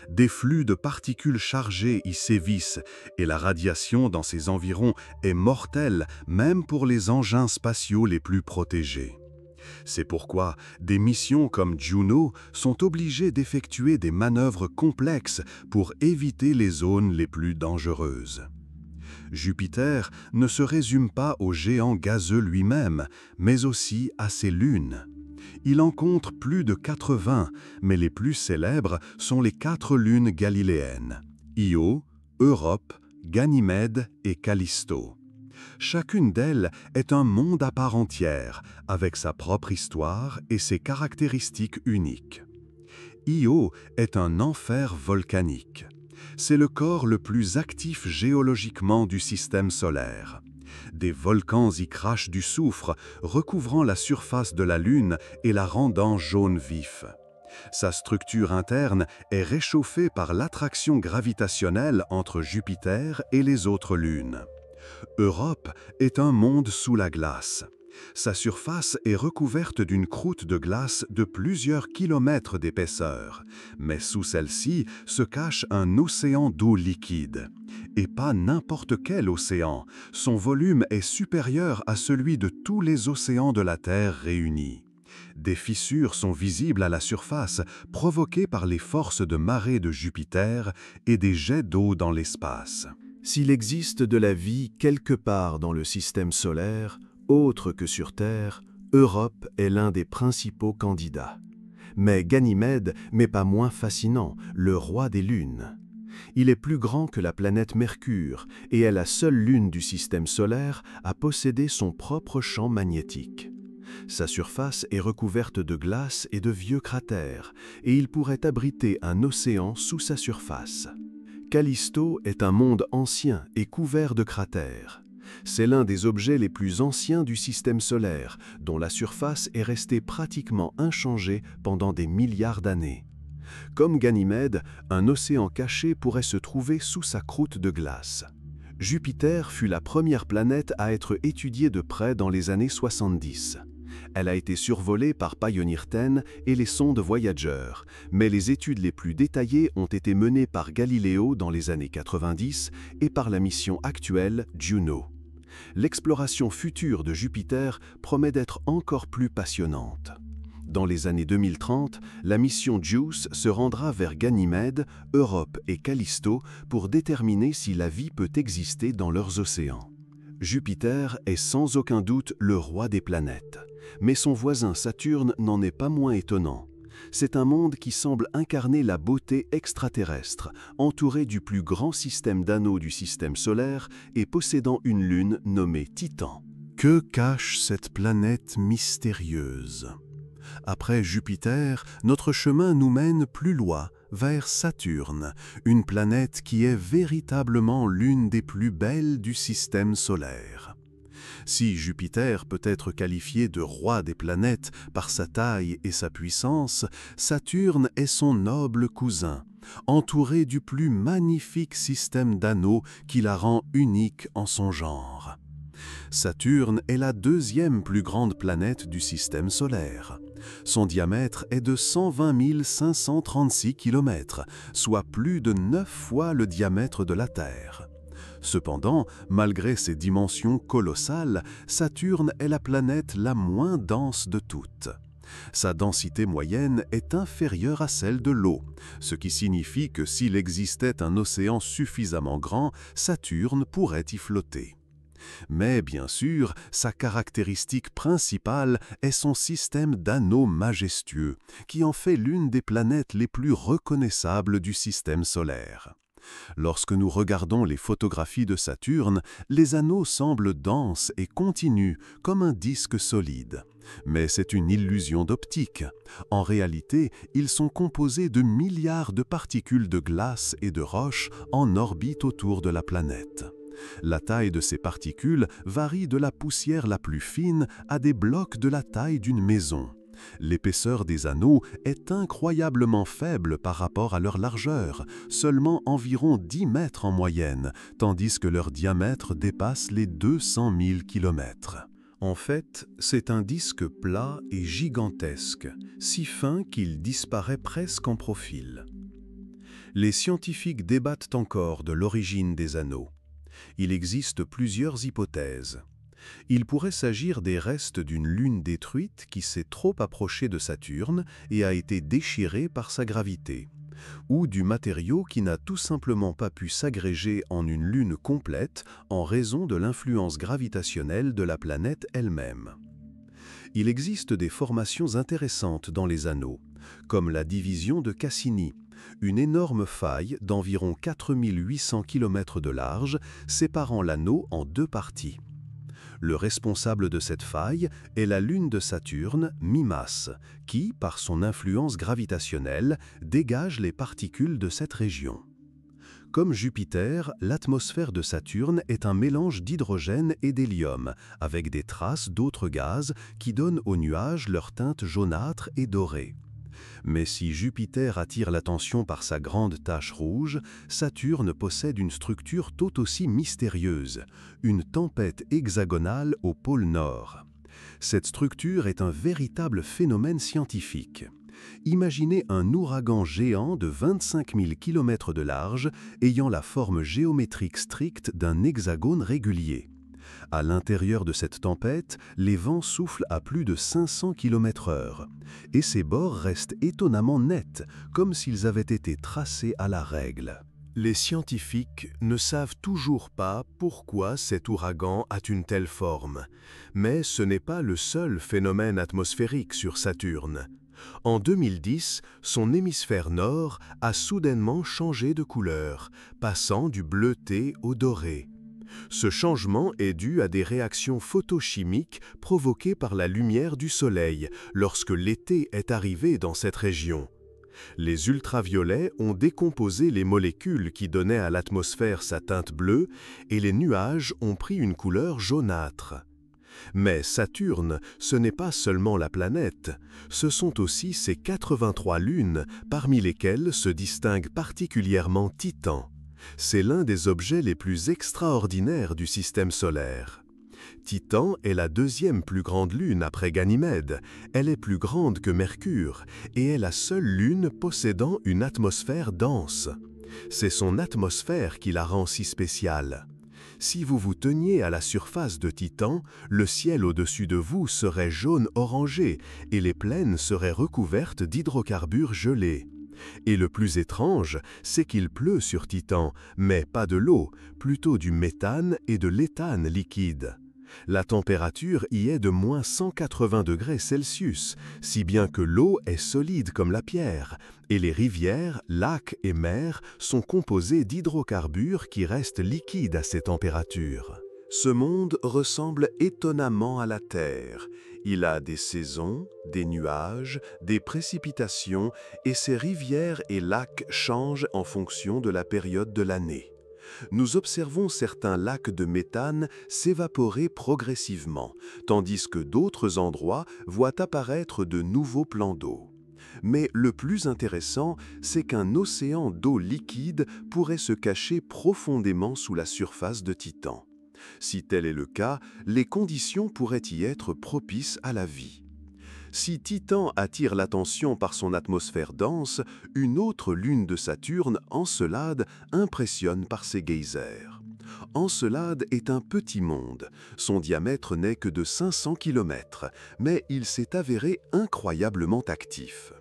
Des flux de particules chargées y sévissent et la radiation dans ses environs est mortelle même pour les engins spatiaux les plus protégés. C'est pourquoi des missions comme Juno sont obligées d'effectuer des manœuvres complexes pour éviter les zones les plus dangereuses. Jupiter ne se résume pas au géant gazeux lui-même, mais aussi à ses lunes. Il en compte plus de 80, mais les plus célèbres sont les 4 lunes galiléennes, Io, Europe, Ganymède et Callisto. Chacune d'elles est un monde à part entière, avec sa propre histoire et ses caractéristiques uniques. Io est un enfer volcanique. C'est le corps le plus actif géologiquement du système solaire. Des volcans y crachent du soufre, recouvrant la surface de la Lune et la rendant jaune vif. Sa structure interne est réchauffée par l'attraction gravitationnelle entre Jupiter et les autres lunes. Europe est un monde sous la glace. Sa surface est recouverte d'une croûte de glace de plusieurs kilomètres d'épaisseur, mais sous celle-ci se cache un océan d'eau liquide. Et pas n'importe quel océan, son volume est supérieur à celui de tous les océans de la Terre réunis. Des fissures sont visibles à la surface, provoquées par les forces de marée de Jupiter et des jets d'eau dans l'espace. S'il existe de la vie quelque part dans le système solaire, autre que sur Terre, Europe est l'un des principaux candidats. Mais Ganymède n'est pas moins fascinant, le roi des lunes. Il est plus grand que la planète Mercure et est la seule lune du système solaire à posséder son propre champ magnétique. Sa surface est recouverte de glace et de vieux cratères, et il pourrait abriter un océan sous sa surface. Callisto est un monde ancien et couvert de cratères. C'est l'un des objets les plus anciens du système solaire, dont la surface est restée pratiquement inchangée pendant des milliards d'années. Comme Ganymède, un océan caché pourrait se trouver sous sa croûte de glace. Jupiter fut la première planète à être étudiée de près dans les années 70. Elle a été survolée par Pioneer 10 et les sondes Voyager, mais les études les plus détaillées ont été menées par Galileo dans les années 90 et par la mission actuelle Juno. L'exploration future de Jupiter promet d'être encore plus passionnante. Dans les années 2030, la mission JUICE se rendra vers Ganymède, Europe et Callisto pour déterminer si la vie peut exister dans leurs océans. Jupiter est sans aucun doute le roi des planètes, mais son voisin Saturne n'en est pas moins étonnant. C'est un monde qui semble incarner la beauté extraterrestre, entouré du plus grand système d'anneaux du système solaire et possédant une lune nommée Titan. Que cache cette planète mystérieuse ? Après Jupiter, notre chemin nous mène plus loin, vers Saturne, une planète qui est véritablement l'une des plus belles du système solaire. Si Jupiter peut être qualifié de roi des planètes par sa taille et sa puissance, Saturne est son noble cousin, entouré du plus magnifique système d'anneaux qui la rend unique en son genre. Saturne est la deuxième plus grande planète du système solaire. Son diamètre est de 120 536 km, soit plus de 9 fois le diamètre de la Terre. Cependant, malgré ses dimensions colossales, Saturne est la planète la moins dense de toutes. Sa densité moyenne est inférieure à celle de l'eau, ce qui signifie que s'il existait un océan suffisamment grand, Saturne pourrait y flotter. Mais bien sûr, sa caractéristique principale est son système d'anneaux majestueux, qui en fait l'une des planètes les plus reconnaissables du système solaire. Lorsque nous regardons les photographies de Saturne, les anneaux semblent denses et continus, comme un disque solide. Mais c'est une illusion d'optique. En réalité, ils sont composés de milliards de particules de glace et de roches en orbite autour de la planète. La taille de ces particules varie de la poussière la plus fine à des blocs de la taille d'une maison. L'épaisseur des anneaux est incroyablement faible par rapport à leur largeur, seulement environ 10 mètres en moyenne, tandis que leur diamètre dépasse les 200 000 km. En fait, c'est un disque plat et gigantesque, si fin qu'il disparaît presque en profil. Les scientifiques débattent encore de l'origine des anneaux. Il existe plusieurs hypothèses. Il pourrait s'agir des restes d'une lune détruite qui s'est trop approchée de Saturne et a été déchirée par sa gravité, ou du matériau qui n'a tout simplement pas pu s'agréger en une lune complète en raison de l'influence gravitationnelle de la planète elle-même. Il existe des formations intéressantes dans les anneaux, comme la division de Cassini, une énorme faille d'environ 4800 km de large séparant l'anneau en deux parties. Le responsable de cette faille est la lune de Saturne, Mimas, qui, par son influence gravitationnelle, dégage les particules de cette région. Comme Jupiter, l'atmosphère de Saturne est un mélange d'hydrogène et d'hélium, avec des traces d'autres gaz qui donnent aux nuages leur teinte jaunâtre et dorée. Mais si Jupiter attire l'attention par sa grande tache rouge, Saturne possède une structure tout aussi mystérieuse, une tempête hexagonale au pôle Nord. Cette structure est un véritable phénomène scientifique. Imaginez un ouragan géant de 25 000 km de large ayant la forme géométrique stricte d'un hexagone régulier. À l'intérieur de cette tempête, les vents soufflent à plus de 500 km/h, et ses bords restent étonnamment nets, comme s'ils avaient été tracés à la règle. Les scientifiques ne savent toujours pas pourquoi cet ouragan a une telle forme, mais ce n'est pas le seul phénomène atmosphérique sur Saturne. En 2010, son hémisphère nord a soudainement changé de couleur, passant du bleuté au doré. Ce changement est dû à des réactions photochimiques provoquées par la lumière du Soleil lorsque l'été est arrivé dans cette région. Les ultraviolets ont décomposé les molécules qui donnaient à l'atmosphère sa teinte bleue et les nuages ont pris une couleur jaunâtre. Mais Saturne, ce n'est pas seulement la planète, ce sont aussi ses 83 lunes, parmi lesquelles se distingue particulièrement Titan. C'est l'un des objets les plus extraordinaires du système solaire. Titan est la deuxième plus grande lune après Ganymède. Elle est plus grande que Mercure et est la seule lune possédant une atmosphère dense. C'est son atmosphère qui la rend si spéciale. Si vous vous teniez à la surface de Titan, le ciel au-dessus de vous serait jaune-orangé et les plaines seraient recouvertes d'hydrocarbures gelés. Et le plus étrange, c'est qu'il pleut sur Titan, mais pas de l'eau, plutôt du méthane et de l'éthane liquide. La température y est de moins 180 degrés Celsius, si bien que l'eau est solide comme la pierre, et les rivières, lacs et mers sont composés d'hydrocarbures qui restent liquides à ces températures. Ce monde ressemble étonnamment à la Terre. Il a des saisons, des nuages, des précipitations et ses rivières et lacs changent en fonction de la période de l'année. Nous observons certains lacs de méthane s'évaporer progressivement, tandis que d'autres endroits voient apparaître de nouveaux plans d'eau. Mais le plus intéressant, c'est qu'un océan d'eau liquide pourrait se cacher profondément sous la surface de Titan. Si tel est le cas, les conditions pourraient y être propices à la vie. Si Titan attire l'attention par son atmosphère dense, une autre lune de Saturne, Encelade, impressionne par ses geysers. Encelade est un petit monde. Son diamètre n'est que de 500 km, mais il s'est avéré incroyablement actif.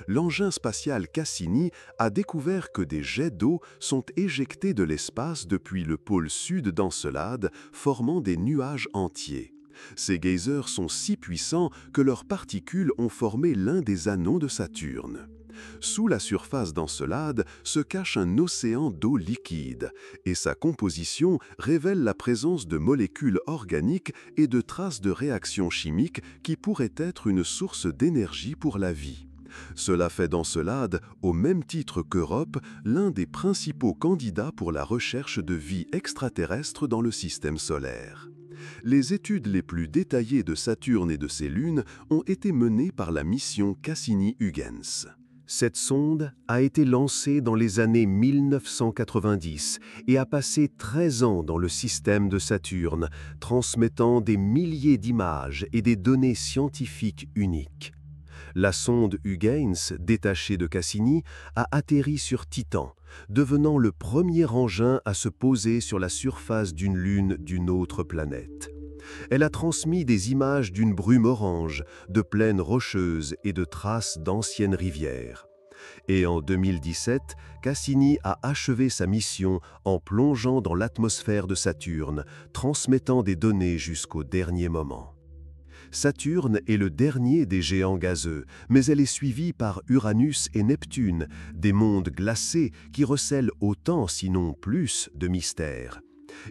L'engin spatial Cassini a découvert que des jets d'eau sont éjectés de l'espace depuis le pôle sud d'Encelade, formant des nuages entiers. Ces geysers sont si puissants que leurs particules ont formé l'un des anneaux de Saturne. Sous la surface d'Encelade se cache un océan d'eau liquide, et sa composition révèle la présence de molécules organiques et de traces de réactions chimiques qui pourraient être une source d'énergie pour la vie. Cela fait d'Encelade, au même titre qu'Europe, l'un des principaux candidats pour la recherche de vie extraterrestre dans le système solaire. Les études les plus détaillées de Saturne et de ses lunes ont été menées par la mission Cassini-Huygens. Cette sonde a été lancée dans les années 1990 et a passé 13 ans dans le système de Saturne, transmettant des milliers d'images et des données scientifiques uniques. La sonde Huygens, détachée de Cassini, a atterri sur Titan, devenant le premier engin à se poser sur la surface d'une lune d'une autre planète. Elle a transmis des images d'une brume orange, de plaines rocheuses et de traces d'anciennes rivières. Et en 2017, Cassini a achevé sa mission en plongeant dans l'atmosphère de Saturne, transmettant des données jusqu'au dernier moment. Saturne est le dernier des géants gazeux, mais elle est suivie par Uranus et Neptune, des mondes glacés qui recèlent autant, sinon plus, de mystères.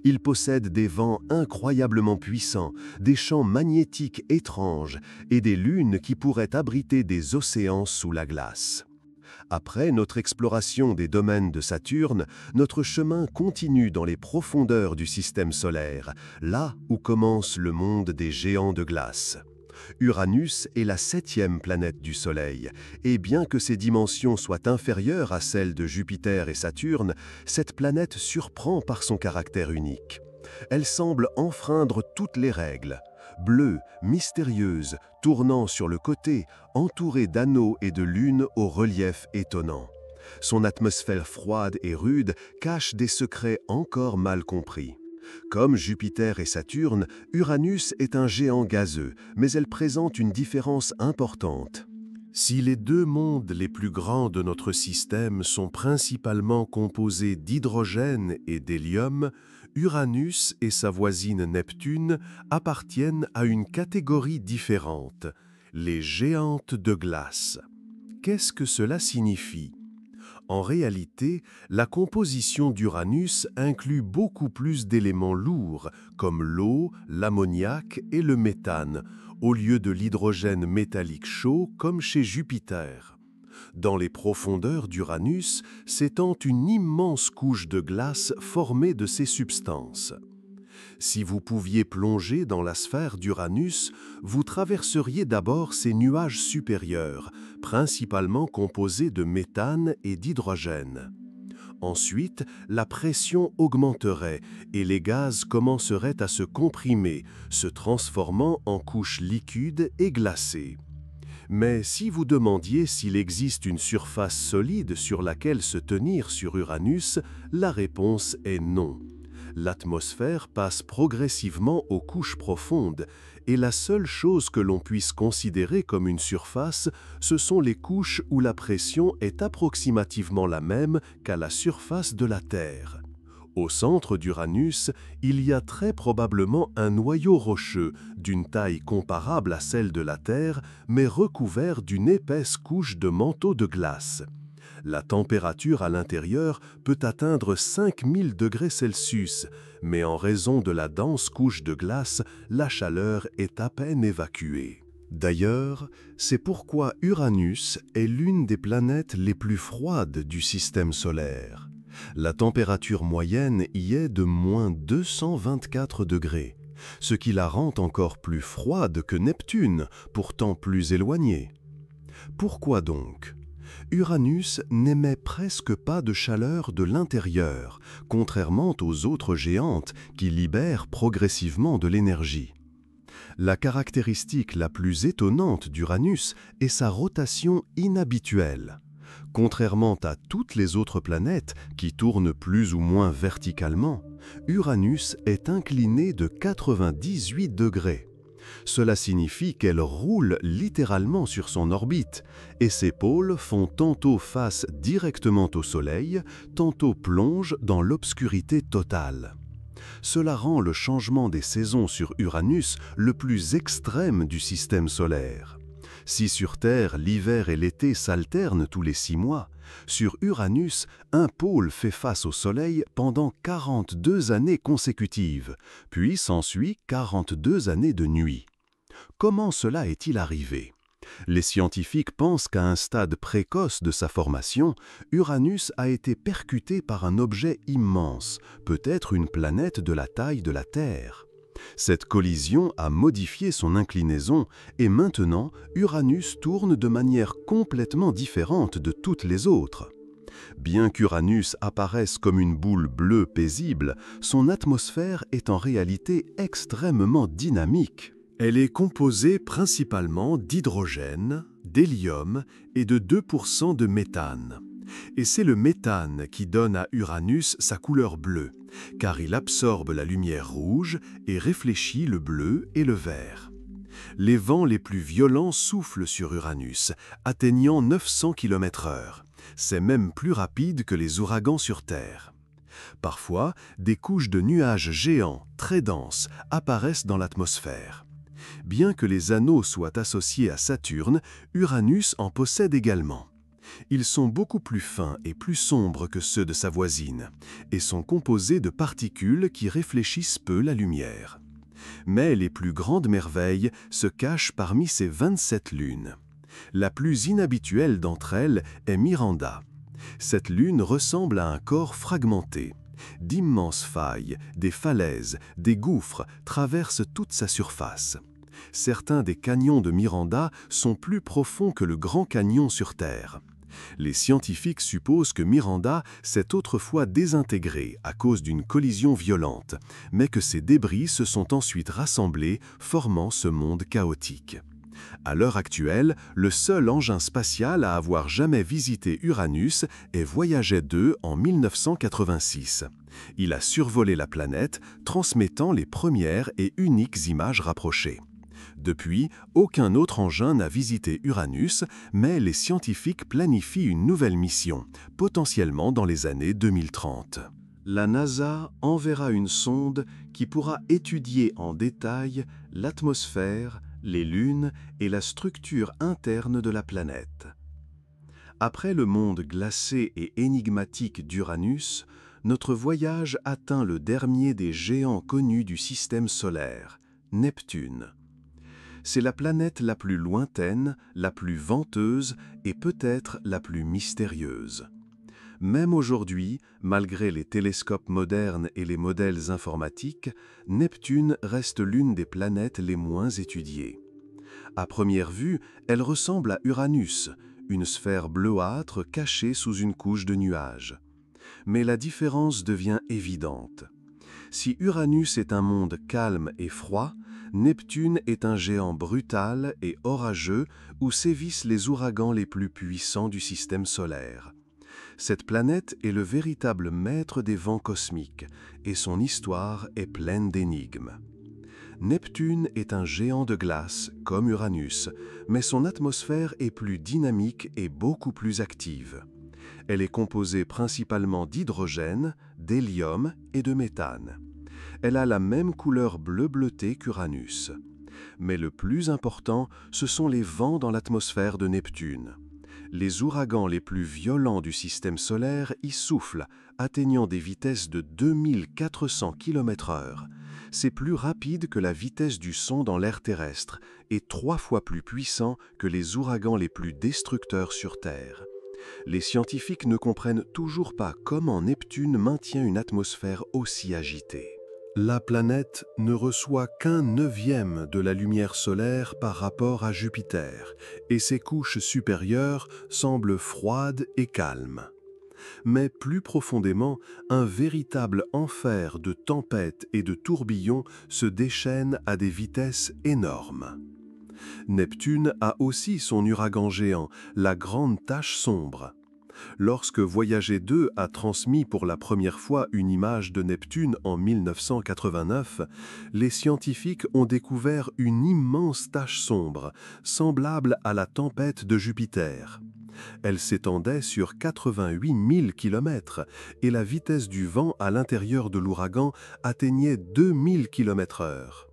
Ils possèdent des vents incroyablement puissants, des champs magnétiques étranges et des lunes qui pourraient abriter des océans sous la glace. Après notre exploration des domaines de Saturne, notre chemin continue dans les profondeurs du système solaire, là où commence le monde des géants de glace. Uranus est la 7e planète du Soleil, et bien que ses dimensions soient inférieures à celles de Jupiter et Saturne, cette planète surprend par son caractère unique. Elle semble enfreindre toutes les règles. Bleue, mystérieuse, tournant sur le côté, entourée d'anneaux et de lunes au relief étonnant. Son atmosphère froide et rude cache des secrets encore mal compris. Comme Jupiter et Saturne, Uranus est un géant gazeux, mais elle présente une différence importante. Si les deux mondes les plus grands de notre système sont principalement composés d'hydrogène et d'hélium, Uranus et sa voisine Neptune appartiennent à une catégorie différente, les géantes de glace. Qu'est-ce que cela signifie ? En réalité, la composition d'Uranus inclut beaucoup plus d'éléments lourds, comme l'eau, l'ammoniac et le méthane, au lieu de l'hydrogène métallique chaud comme chez Jupiter. Dans les profondeurs d'Uranus s'étend une immense couche de glace formée de ces substances. Si vous pouviez plonger dans la sphère d'Uranus, vous traverseriez d'abord ses nuages supérieurs, principalement composés de méthane et d'hydrogène. Ensuite, la pression augmenterait et les gaz commenceraient à se comprimer, se transformant en couches liquides et glacées. Mais si vous demandiez s'il existe une surface solide sur laquelle se tenir sur Uranus, la réponse est non. L'atmosphère passe progressivement aux couches profondes et la seule chose que l'on puisse considérer comme une surface, ce sont les couches où la pression est approximativement la même qu'à la surface de la Terre. Au centre d'Uranus, il y a très probablement un noyau rocheux d'une taille comparable à celle de la Terre, mais recouvert d'une épaisse couche de manteau de glace. La température à l'intérieur peut atteindre 5000 degrés Celsius, mais en raison de la dense couche de glace, la chaleur est à peine évacuée. D'ailleurs, c'est pourquoi Uranus est l'une des planètes les plus froides du système solaire. La température moyenne y est de moins 224 degrés, ce qui la rend encore plus froide que Neptune, pourtant plus éloignée. Pourquoi donc ? Uranus n'émet presque pas de chaleur de l'intérieur, contrairement aux autres géantes qui libèrent progressivement de l'énergie. La caractéristique la plus étonnante d'Uranus est sa rotation inhabituelle. Contrairement à toutes les autres planètes qui tournent plus ou moins verticalement, Uranus est inclinée de 98 degrés. Cela signifie qu'elle roule littéralement sur son orbite, et ses pôles font tantôt face directement au Soleil, tantôt plongent dans l'obscurité totale. Cela rend le changement des saisons sur Uranus le plus extrême du système solaire. Si sur Terre, l'hiver et l'été s'alternent tous les 6 mois, sur Uranus, un pôle fait face au Soleil pendant 42 années consécutives, puis s'ensuit 42 années de nuit. Comment cela est-il arrivé ? Les scientifiques pensent qu'à un stade précoce de sa formation, Uranus a été percuté par un objet immense, peut-être une planète de la taille de la Terre. Cette collision a modifié son inclinaison et maintenant Uranus tourne de manière complètement différente de toutes les autres. Bien qu'Uranus apparaisse comme une boule bleue paisible, son atmosphère est en réalité extrêmement dynamique. Elle est composée principalement d'hydrogène, d'hélium et de 2% de méthane. Et c'est le méthane qui donne à Uranus sa couleur bleue, car il absorbe la lumière rouge et réfléchit le bleu et le vert. Les vents les plus violents soufflent sur Uranus, atteignant 900 km/h. C'est même plus rapide que les ouragans sur Terre. Parfois, des couches de nuages géants, très denses, apparaissent dans l'atmosphère. Bien que les anneaux soient associés à Saturne, Uranus en possède également. Ils sont beaucoup plus fins et plus sombres que ceux de sa voisine, et sont composés de particules qui réfléchissent peu la lumière. Mais les plus grandes merveilles se cachent parmi ces 27 lunes. La plus inhabituelle d'entre elles est Miranda. Cette lune ressemble à un corps fragmenté. D'immenses failles, des falaises, des gouffres traversent toute sa surface. Certains des canyons de Miranda sont plus profonds que le Grand Canyon sur Terre. Les scientifiques supposent que Miranda s'est autrefois désintégrée à cause d'une collision violente, mais que ces débris se sont ensuite rassemblés, formant ce monde chaotique. À l'heure actuelle, le seul engin spatial à avoir jamais visité Uranus est Voyager 2 en 1986. Il a survolé la planète, transmettant les premières et uniques images rapprochées. Depuis, aucun autre engin n'a visité Uranus, mais les scientifiques planifient une nouvelle mission, potentiellement dans les années 2030. La NASA enverra une sonde qui pourra étudier en détail l'atmosphère, les lunes et la structure interne de la planète. Après le monde glacé et énigmatique d'Uranus, notre voyage atteint le dernier des géants connus du système solaire, Neptune. C'est la planète la plus lointaine, la plus venteuse et peut-être la plus mystérieuse. Même aujourd'hui, malgré les télescopes modernes et les modèles informatiques, Neptune reste l'une des planètes les moins étudiées. À première vue, elle ressemble à Uranus, une sphère bleuâtre cachée sous une couche de nuages. Mais la différence devient évidente. Si Uranus est un monde calme et froid, Neptune est un géant brutal et orageux où sévissent les ouragans les plus puissants du système solaire. Cette planète est le véritable maître des vents cosmiques et son histoire est pleine d'énigmes. Neptune est un géant de glace, comme Uranus, mais son atmosphère est plus dynamique et beaucoup plus active. Elle est composée principalement d'hydrogène, d'hélium et de méthane. Elle a la même couleur bleu bleuté qu'Uranus. Mais le plus important, ce sont les vents dans l'atmosphère de Neptune. Les ouragans les plus violents du système solaire y soufflent, atteignant des vitesses de 2400 km/h. C'est plus rapide que la vitesse du son dans l'air terrestre et 3 fois plus puissant que les ouragans les plus destructeurs sur Terre. Les scientifiques ne comprennent toujours pas comment Neptune maintient une atmosphère aussi agitée. La planète ne reçoit qu'un neuvième de la lumière solaire par rapport à Jupiter, et ses couches supérieures semblent froides et calmes. Mais plus profondément, un véritable enfer de tempêtes et de tourbillons se déchaîne à des vitesses énormes. Neptune a aussi son ouragan géant, la Grande Tache Sombre. Lorsque Voyager 2 a transmis pour la première fois une image de Neptune en 1989, les scientifiques ont découvert une immense tache sombre, semblable à la tempête de Jupiter. Elle s'étendait sur 88 000 km et la vitesse du vent à l'intérieur de l'ouragan atteignait 2000 km/h.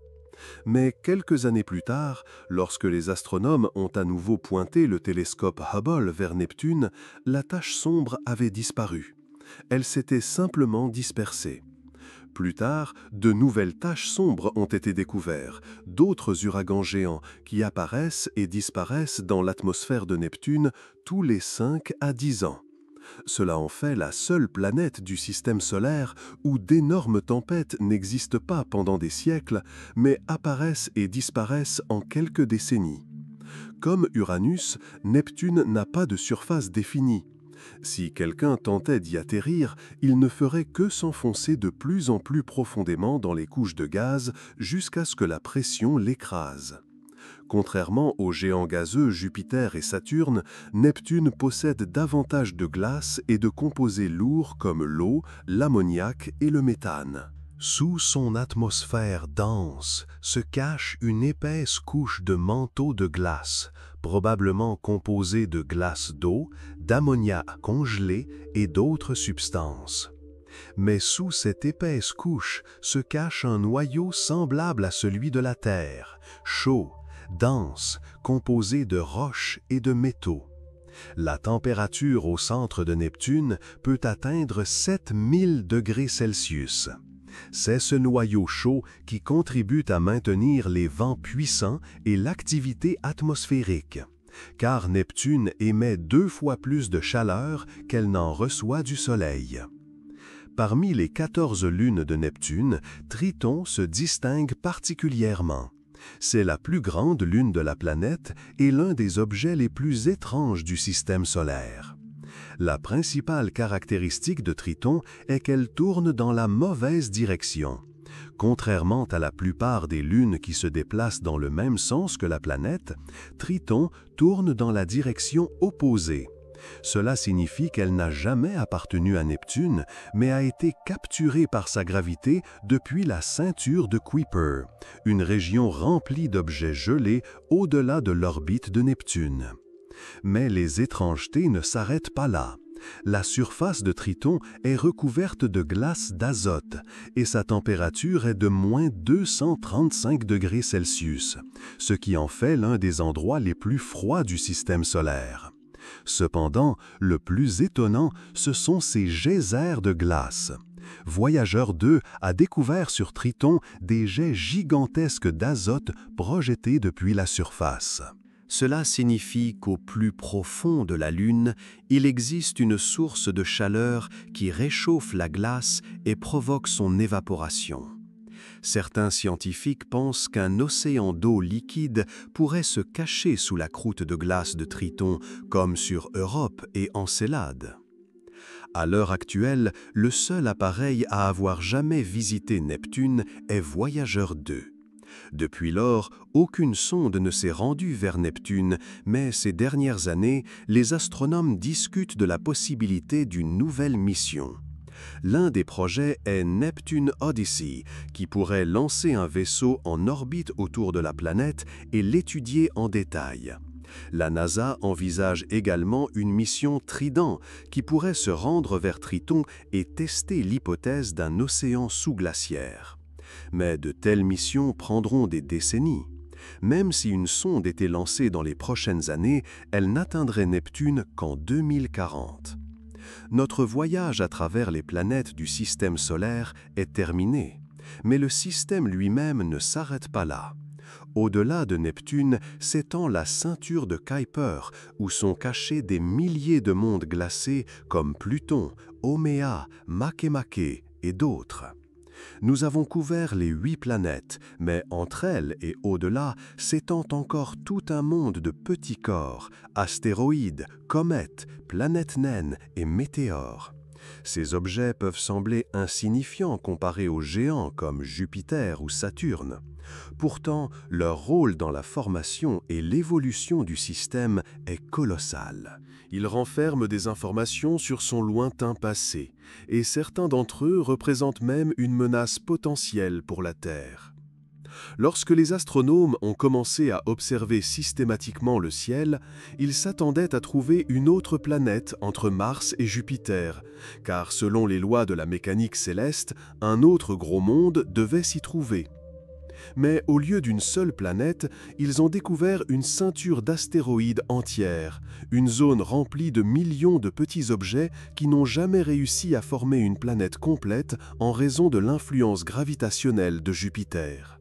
Mais quelques années plus tard, lorsque les astronomes ont à nouveau pointé le télescope Hubble vers Neptune, la tache sombre avait disparu. Elle s'était simplement dispersée. Plus tard, de nouvelles taches sombres ont été découvertes, d'autres ouragans géants qui apparaissent et disparaissent dans l'atmosphère de Neptune tous les 5 à 10 ans. Cela en fait la seule planète du système solaire où d'énormes tempêtes n'existent pas pendant des siècles, mais apparaissent et disparaissent en quelques décennies. Comme Uranus, Neptune n'a pas de surface définie. Si quelqu'un tentait d'y atterrir, il ne ferait que s'enfoncer de plus en plus profondément dans les couches de gaz jusqu'à ce que la pression l'écrase. Contrairement aux géants gazeux Jupiter et Saturne, Neptune possède davantage de glace et de composés lourds comme l'eau, l'ammoniac et le méthane. Sous son atmosphère dense se cache une épaisse couche de manteau de glace, probablement composée de glace d'eau, d'ammoniac congelé et d'autres substances. Mais sous cette épaisse couche se cache un noyau semblable à celui de la Terre, chaud, dense, composé de roches et de métaux. La température au centre de Neptune peut atteindre 7000 degrés Celsius. C'est ce noyau chaud qui contribue à maintenir les vents puissants et l'activité atmosphérique, car Neptune émet 2 fois plus de chaleur qu'elle n'en reçoit du Soleil. Parmi les 14 lunes de Neptune, Triton se distingue particulièrement. C'est la plus grande lune de la planète et l'un des objets les plus étranges du système solaire. La principale caractéristique de Triton est qu'elle tourne dans la mauvaise direction. Contrairement à la plupart des lunes qui se déplacent dans le même sens que la planète, Triton tourne dans la direction opposée. Cela signifie qu'elle n'a jamais appartenu à Neptune, mais a été capturée par sa gravité depuis la ceinture de Kuiper, une région remplie d'objets gelés au-delà de l'orbite de Neptune. Mais les étrangetés ne s'arrêtent pas là. La surface de Triton est recouverte de glace d'azote et sa température est de moins 235 degrés Celsius, ce qui en fait l'un des endroits les plus froids du système solaire. Cependant, le plus étonnant, ce sont ces geysers de glace. Voyageur 2 a découvert sur Triton des jets gigantesques d'azote projetés depuis la surface. Cela signifie qu'au plus profond de la Lune, il existe une source de chaleur qui réchauffe la glace et provoque son évaporation. Certains scientifiques pensent qu'un océan d'eau liquide pourrait se cacher sous la croûte de glace de Triton, comme sur Europe et Encelade. À l'heure actuelle, le seul appareil à avoir jamais visité Neptune est Voyageur 2. Depuis lors, aucune sonde ne s'est rendue vers Neptune, mais ces dernières années, les astronomes discutent de la possibilité d'une nouvelle mission. L'un des projets est Neptune Odyssey, qui pourrait lancer un vaisseau en orbite autour de la planète et l'étudier en détail. La NASA envisage également une mission Trident, qui pourrait se rendre vers Triton et tester l'hypothèse d'un océan sous-glaciaire. Mais de telles missions prendront des décennies. Même si une sonde était lancée dans les prochaines années, elle n'atteindrait Neptune qu'en 2040. Notre voyage à travers les planètes du système solaire est terminé, mais le système lui-même ne s'arrête pas là. Au-delà de Neptune s'étend la ceinture de Kuiper, où sont cachés des milliers de mondes glacés comme Pluton, Haumea, Makemake et d'autres. Nous avons couvert les 8 planètes, mais entre elles et au-delà s'étend encore tout un monde de petits corps, astéroïdes, comètes, planètes naines et météores. Ces objets peuvent sembler insignifiants comparés aux géants comme Jupiter ou Saturne. Pourtant, leur rôle dans la formation et l'évolution du système est colossal. Ils renferment des informations sur son lointain passé, et certains d'entre eux représentent même une menace potentielle pour la Terre. Lorsque les astronomes ont commencé à observer systématiquement le ciel, ils s'attendaient à trouver une autre planète entre Mars et Jupiter, car selon les lois de la mécanique céleste, un autre gros monde devait s'y trouver. Mais au lieu d'une seule planète, ils ont découvert une ceinture d'astéroïdes entière, une zone remplie de millions de petits objets qui n'ont jamais réussi à former une planète complète en raison de l'influence gravitationnelle de Jupiter.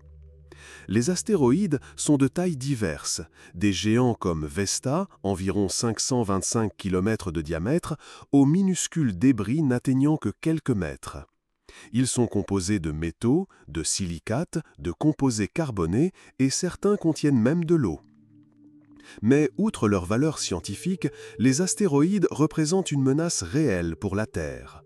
Les astéroïdes sont de tailles diverses, des géants comme Vesta, environ 525 km de diamètre, aux minuscules débris n'atteignant que quelques mètres. Ils sont composés de métaux, de silicates, de composés carbonés et certains contiennent même de l'eau. Mais outre leur valeur scientifique, les astéroïdes représentent une menace réelle pour la Terre.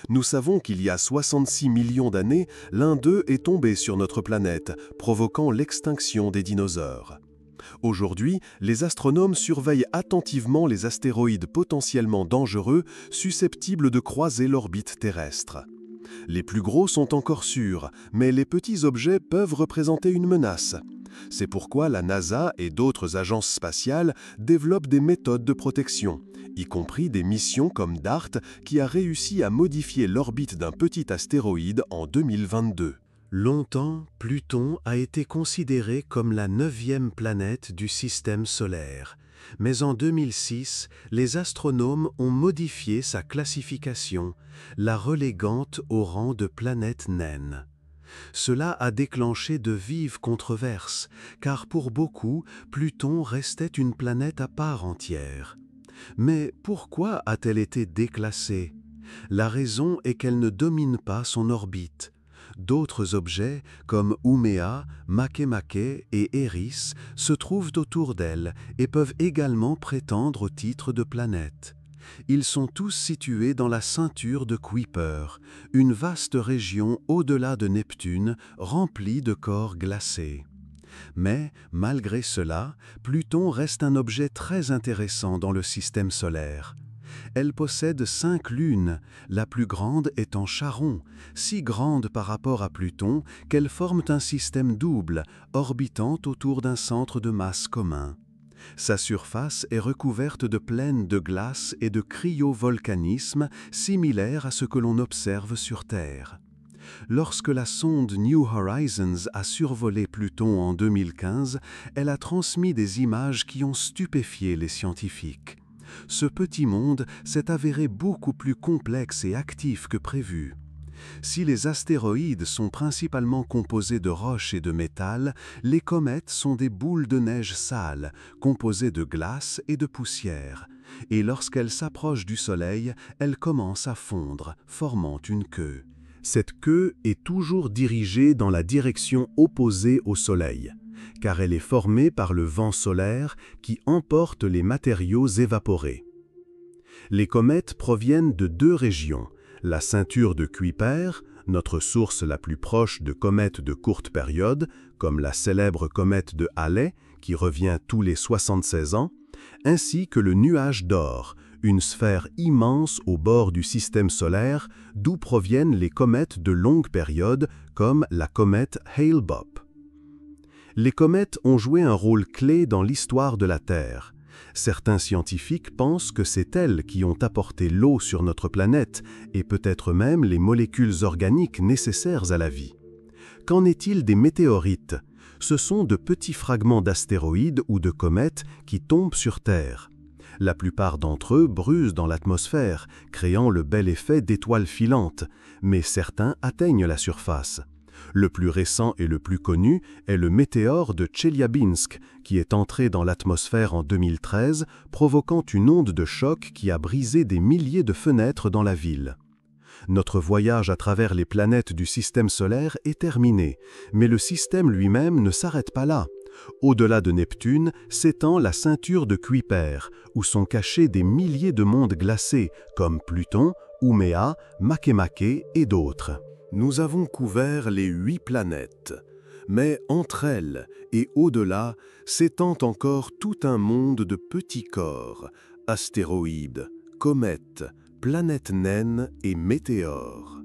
Nous savons qu'il y a 66 millions d'années, l'un d'eux est tombé sur notre planète, provoquant l'extinction des dinosaures. Aujourd'hui, les astronomes surveillent attentivement les astéroïdes potentiellement dangereux, susceptibles de croiser l'orbite terrestre. Les plus gros sont encore sûrs, mais les petits objets peuvent représenter une menace. C'est pourquoi la NASA et d'autres agences spatiales développent des méthodes de protection, y compris des missions comme DART qui a réussi à modifier l'orbite d'un petit astéroïde en 2022. Longtemps, Pluton a été considéré comme la 9e planète du système solaire. Mais en 2006, les astronomes ont modifié sa classification, la reléguant au rang de planète naine. Cela a déclenché de vives controverses, car pour beaucoup, Pluton restait une planète à part entière. Mais pourquoi a-t-elle été déclassée? La raison est qu'elle ne domine pas son orbite. D'autres objets, comme Haumea, Makemake et Eris, se trouvent autour d'elle et peuvent également prétendre au titre de planète. Ils sont tous situés dans la ceinture de Kuiper, une vaste région au-delà de Neptune remplie de corps glacés. Mais, malgré cela, Pluton reste un objet très intéressant dans le système solaire. Elle possède 5 lunes, la plus grande étant Charon, si grande par rapport à Pluton qu'elles forment un système double, orbitant autour d'un centre de masse commun. Sa surface est recouverte de plaines de glace et de cryovolcanisme similaires à ce que l'on observe sur Terre. Lorsque la sonde New Horizons a survolé Pluton en 2015, elle a transmis des images qui ont stupéfié les scientifiques. Ce petit monde s'est avéré beaucoup plus complexe et actif que prévu. Si les astéroïdes sont principalement composés de roches et de métal, les comètes sont des boules de neige sales, composées de glace et de poussière. Et lorsqu'elles s'approchent du Soleil, elles commencent à fondre, formant une queue. Cette queue est toujours dirigée dans la direction opposée au Soleil, car elle est formée par le vent solaire qui emporte les matériaux évaporés. Les comètes proviennent de 2 régions, la ceinture de Kuiper, notre source la plus proche de comètes de courte période, comme la célèbre comète de Halley, qui revient tous les 76 ans, ainsi que le nuage d'or, une sphère immense au bord du système solaire, d'où proviennent les comètes de longue période, comme la comète Hale-Bopp. Les comètes ont joué un rôle clé dans l'histoire de la Terre. Certains scientifiques pensent que c'est elles qui ont apporté l'eau sur notre planète et peut-être même les molécules organiques nécessaires à la vie. Qu'en est-il des météorites? Ce sont de petits fragments d'astéroïdes ou de comètes qui tombent sur Terre. La plupart d'entre eux brusent dans l'atmosphère, créant le bel effet d'étoiles filantes, mais certains atteignent la surface. Le plus récent et le plus connu est le météore de Tcheliabinsk, qui est entré dans l'atmosphère en 2013, provoquant une onde de choc qui a brisé des milliers de fenêtres dans la ville. Notre voyage à travers les planètes du système solaire est terminé, mais le système lui-même ne s'arrête pas là. Au-delà de Neptune s'étend la ceinture de Kuiper, où sont cachés des milliers de mondes glacés, comme Pluton, Ouméa, Makemake et d'autres. Nous avons couvert les 8 planètes, mais entre elles et au-delà s'étend encore tout un monde de petits corps, astéroïdes, comètes, planètes naines et météores.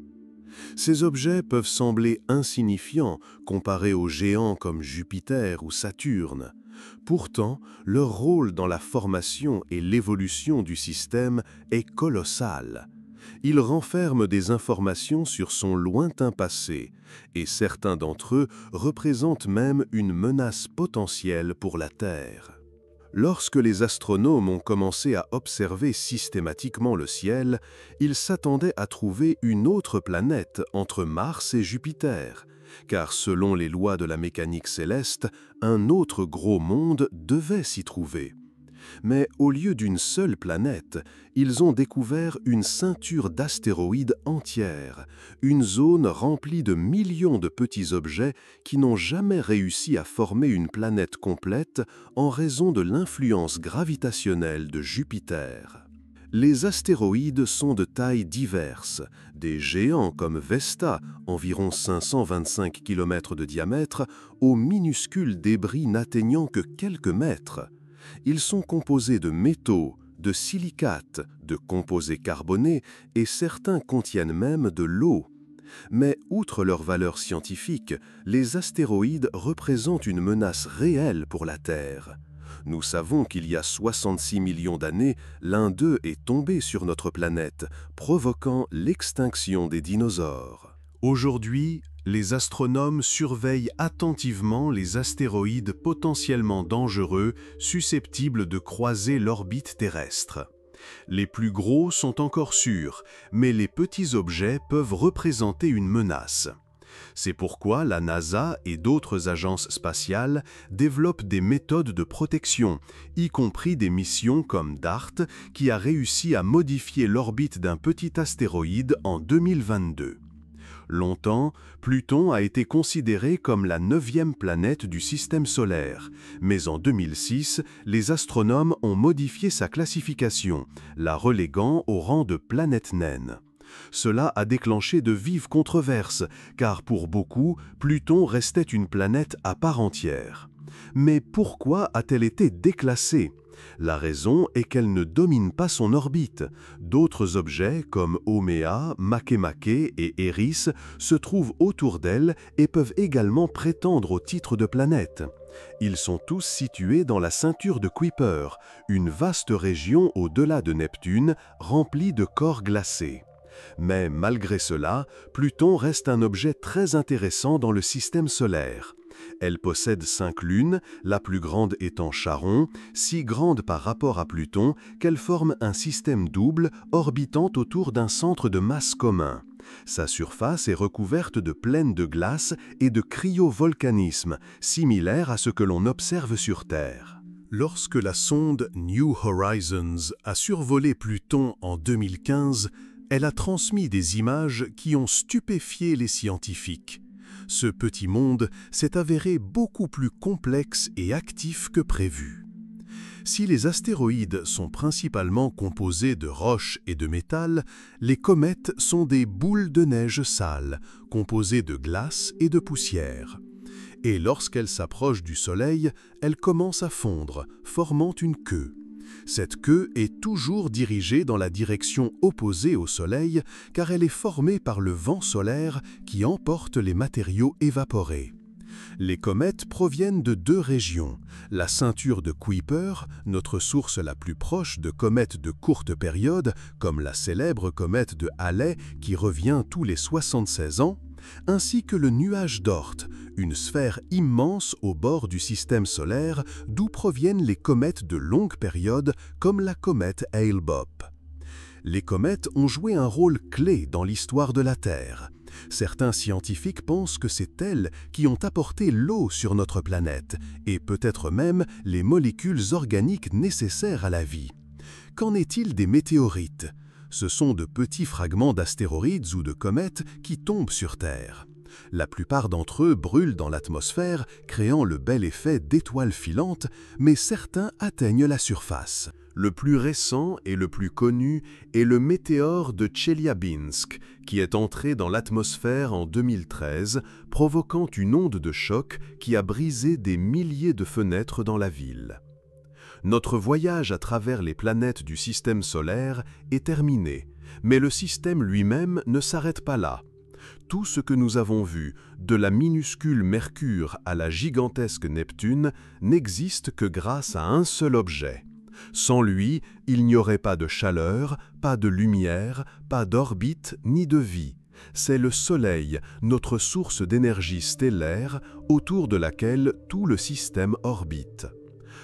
Ces objets peuvent sembler insignifiants comparés aux géants comme Jupiter ou Saturne. Pourtant, leur rôle dans la formation et l'évolution du système est colossal. Ils renferment des informations sur son lointain passé, et certains d'entre eux représentent même une menace potentielle pour la Terre. Lorsque les astronomes ont commencé à observer systématiquement le ciel, ils s'attendaient à trouver une autre planète entre Mars et Jupiter, car selon les lois de la mécanique céleste, un autre gros monde devait s'y trouver. Mais au lieu d'une seule planète, ils ont découvert une ceinture d'astéroïdes entière, une zone remplie de millions de petits objets qui n'ont jamais réussi à former une planète complète en raison de l'influence gravitationnelle de Jupiter. Les astéroïdes sont de tailles diverses, des géants comme Vesta, environ 525 km de diamètre, aux minuscules débris n'atteignant que quelques mètres. Ils sont composés de métaux, de silicates, de composés carbonés et certains contiennent même de l'eau. Mais outre leur valeur scientifique, les astéroïdes représentent une menace réelle pour la Terre. Nous savons qu'il y a 66 millions d'années, l'un d'eux est tombé sur notre planète, provoquant l'extinction des dinosaures. Aujourd'hui, les astronomes surveillent attentivement les astéroïdes potentiellement dangereux susceptibles de croiser l'orbite terrestre. Les plus gros sont encore sûrs, mais les petits objets peuvent représenter une menace. C'est pourquoi la NASA et d'autres agences spatiales développent des méthodes de protection, y compris des missions comme DART, qui a réussi à modifier l'orbite d'un petit astéroïde en 2022. Longtemps, Pluton a été considéré comme la 9e planète du système solaire, mais en 2006, les astronomes ont modifié sa classification, la reléguant au rang de planète naine. Cela a déclenché de vives controverses, car pour beaucoup, Pluton restait une planète à part entière. Mais pourquoi a-t-elle été déclassée ? La raison est qu'elle ne domine pas son orbite. D'autres objets comme Ouméa, Makemake et Eris se trouvent autour d'elle et peuvent également prétendre au titre de planète. Ils sont tous situés dans la ceinture de Kuiper, une vaste région au-delà de Neptune remplie de corps glacés. Mais malgré cela, Pluton reste un objet très intéressant dans le système solaire. Elle possède 5 lunes, la plus grande étant Charon, si grande par rapport à Pluton qu'elle forme un système double orbitant autour d'un centre de masse commun. Sa surface est recouverte de plaines de glace et de cryovolcanisme, similaire à ce que l'on observe sur Terre. Lorsque la sonde New Horizons a survolé Pluton en 2015, elle a transmis des images qui ont stupéfié les scientifiques. Ce petit monde s'est avéré beaucoup plus complexe et actif que prévu. Si les astéroïdes sont principalement composés de roches et de métal, les comètes sont des boules de neige sales, composées de glace et de poussière. Et lorsqu'elles s'approchent du Soleil, elles commencent à fondre, formant une queue. Cette queue est toujours dirigée dans la direction opposée au Soleil car elle est formée par le vent solaire qui emporte les matériaux évaporés. Les comètes proviennent de 2 régions, la ceinture de Kuiper, notre source la plus proche de comètes de courte période, comme la célèbre comète de Halley qui revient tous les 76 ans, ainsi que le nuage d'Oort, une sphère immense au bord du système solaire d'où proviennent les comètes de longue période comme la comète Hale-Bopp. Les comètes ont joué un rôle clé dans l'histoire de la Terre. Certains scientifiques pensent que c'est elles qui ont apporté l'eau sur notre planète, et peut-être même les molécules organiques nécessaires à la vie. Qu'en est-il des météorites? Ce sont de petits fragments d'astéroïdes ou de comètes qui tombent sur Terre. La plupart d'entre eux brûlent dans l'atmosphère, créant le bel effet d'étoiles filantes, mais certains atteignent la surface. Le plus récent et le plus connu est le météore de Tcheliabinsk, qui est entré dans l'atmosphère en 2013, provoquant une onde de choc qui a brisé des milliers de fenêtres dans la ville. Notre voyage à travers les planètes du système solaire est terminé, mais le système lui-même ne s'arrête pas là. Tout ce que nous avons vu, de la minuscule Mercure à la gigantesque Neptune, n'existe que grâce à un seul objet. Sans lui, il n'y aurait pas de chaleur, pas de lumière, pas d'orbite ni de vie. C'est le Soleil, notre source d'énergie stellaire, autour de laquelle tout le système orbite.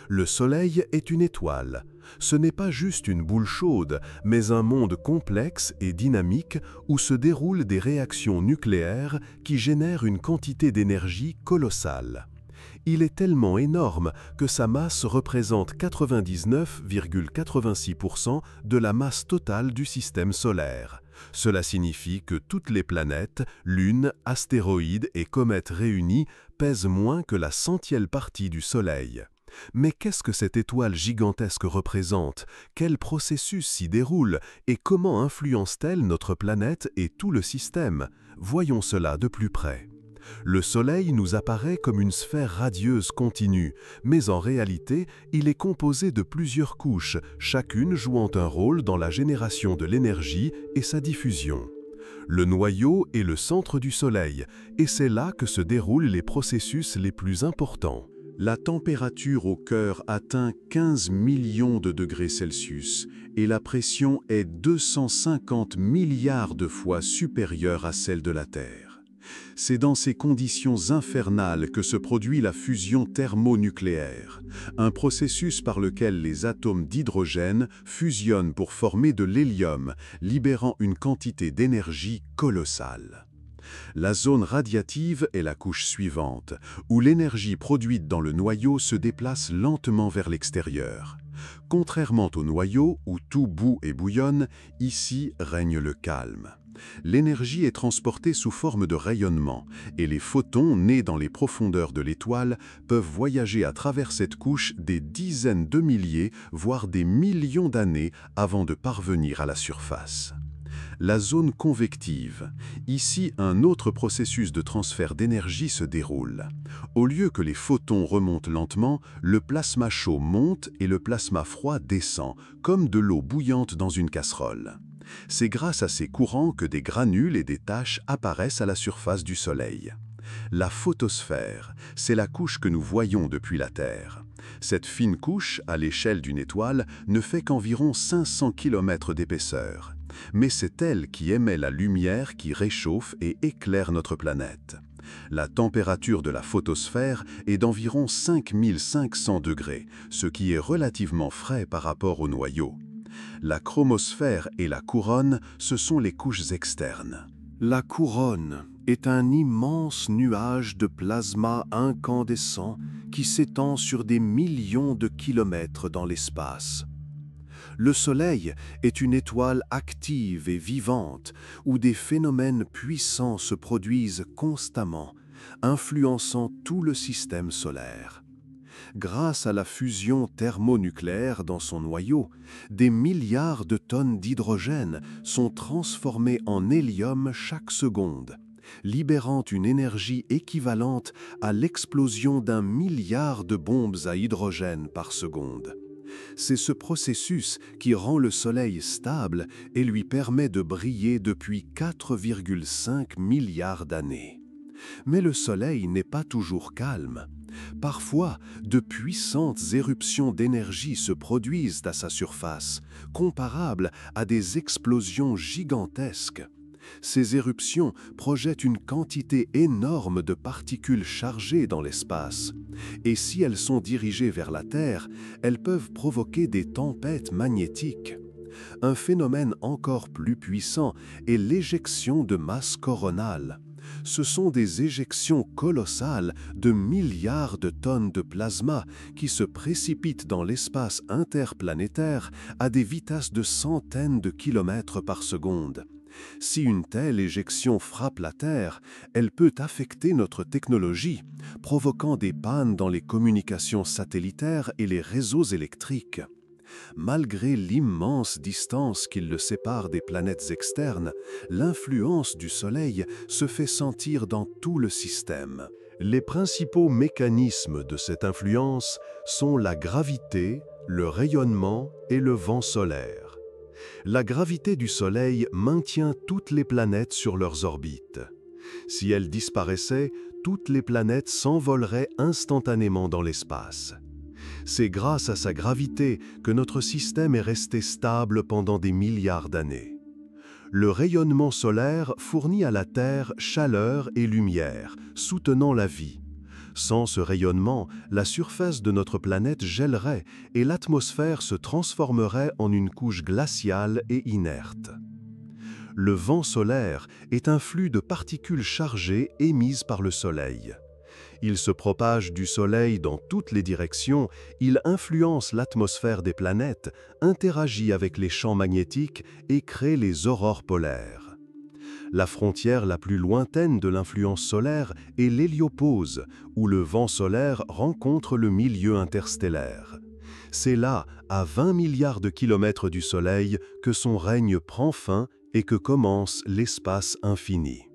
Le Soleil est une étoile. Ce n'est pas juste une boule chaude, mais un monde complexe et dynamique où se déroulent des réactions nucléaires qui génèrent une quantité d'énergie colossale. Il est tellement énorme que sa masse représente 99,86% de la masse totale du système solaire. Cela signifie que toutes les planètes, lunes, astéroïdes et comètes réunies pèsent moins que la centième partie du Soleil. Mais qu'est-ce que cette étoile gigantesque représente? Quel processus s'y déroule? Et comment influence-t-elle notre planète et tout le système? Voyons cela de plus près. Le Soleil nous apparaît comme une sphère radieuse continue, mais en réalité, il est composé de plusieurs couches, chacune jouant un rôle dans la génération de l'énergie et sa diffusion. Le noyau est le centre du Soleil, et c'est là que se déroulent les processus les plus importants. La température au cœur atteint 15 millions de degrés Celsius et la pression est 250 milliards de fois supérieure à celle de la Terre. C'est dans ces conditions infernales que se produit la fusion thermonucléaire, un processus par lequel les atomes d'hydrogène fusionnent pour former de l'hélium, libérant une quantité d'énergie colossale. La zone radiative est la couche suivante, où l'énergie produite dans le noyau se déplace lentement vers l'extérieur. Contrairement au noyau, où tout bout et bouillonne, ici règne le calme. L'énergie est transportée sous forme de rayonnement, et les photons nés dans les profondeurs de l'étoile peuvent voyager à travers cette couche des dizaines de milliers, voire des millions d'années avant de parvenir à la surface. La zone convective. Ici, un autre processus de transfert d'énergie se déroule. Au lieu que les photons remontent lentement, le plasma chaud monte et le plasma froid descend, comme de l'eau bouillante dans une casserole. C'est grâce à ces courants que des granules et des taches apparaissent à la surface du Soleil. La photosphère, c'est la couche que nous voyons depuis la Terre. Cette fine couche, à l'échelle d'une étoile, ne fait qu'environ 500 km d'épaisseur. Mais c'est elle qui émet la lumière qui réchauffe et éclaire notre planète. La température de la photosphère est d'environ 5500 degrés, ce qui est relativement frais par rapport au noyau. La chromosphère et la couronne, ce sont les couches externes. La couronne est un immense nuage de plasma incandescent qui s'étend sur des millions de kilomètres dans l'espace. Le Soleil est une étoile active et vivante où des phénomènes puissants se produisent constamment, influençant tout le système solaire. Grâce à la fusion thermonucléaire dans son noyau, des milliards de tonnes d'hydrogène sont transformées en hélium chaque seconde, libérant une énergie équivalente à l'explosion d'1 milliard de bombes à hydrogène par seconde. C'est ce processus qui rend le Soleil stable et lui permet de briller depuis 4,5 milliards d'années. Mais le Soleil n'est pas toujours calme. Parfois, de puissantes éruptions d'énergie se produisent à sa surface, comparables à des explosions gigantesques. Ces éruptions projettent une quantité énorme de particules chargées dans l'espace, et si elles sont dirigées vers la Terre, elles peuvent provoquer des tempêtes magnétiques. Un phénomène encore plus puissant est l'éjection de masse coronale. Ce sont des éjections colossales de milliards de tonnes de plasma qui se précipitent dans l'espace interplanétaire à des vitesses de centaines de kilomètres par seconde. Si une telle éjection frappe la Terre, elle peut affecter notre technologie, provoquant des pannes dans les communications satellitaires et les réseaux électriques. Malgré l'immense distance qui le sépare des planètes externes, l'influence du Soleil se fait sentir dans tout le système. Les principaux mécanismes de cette influence sont la gravité, le rayonnement et le vent solaire. La gravité du Soleil maintient toutes les planètes sur leurs orbites. Si elles disparaissaient, toutes les planètes s'envoleraient instantanément dans l'espace. C'est grâce à sa gravité que notre système est resté stable pendant des milliards d'années. Le rayonnement solaire fournit à la Terre chaleur et lumière, soutenant la vie. Sans ce rayonnement, la surface de notre planète gèlerait et l'atmosphère se transformerait en une couche glaciale et inerte. Le vent solaire est un flux de particules chargées émises par le Soleil. Il se propage du Soleil dans toutes les directions, il influence l'atmosphère des planètes, interagit avec les champs magnétiques et crée les aurores polaires. La frontière la plus lointaine de l'influence solaire est l'héliopause, où le vent solaire rencontre le milieu interstellaire. C'est là, à 20 milliards de kilomètres du Soleil, que son règne prend fin et que commence l'espace infini.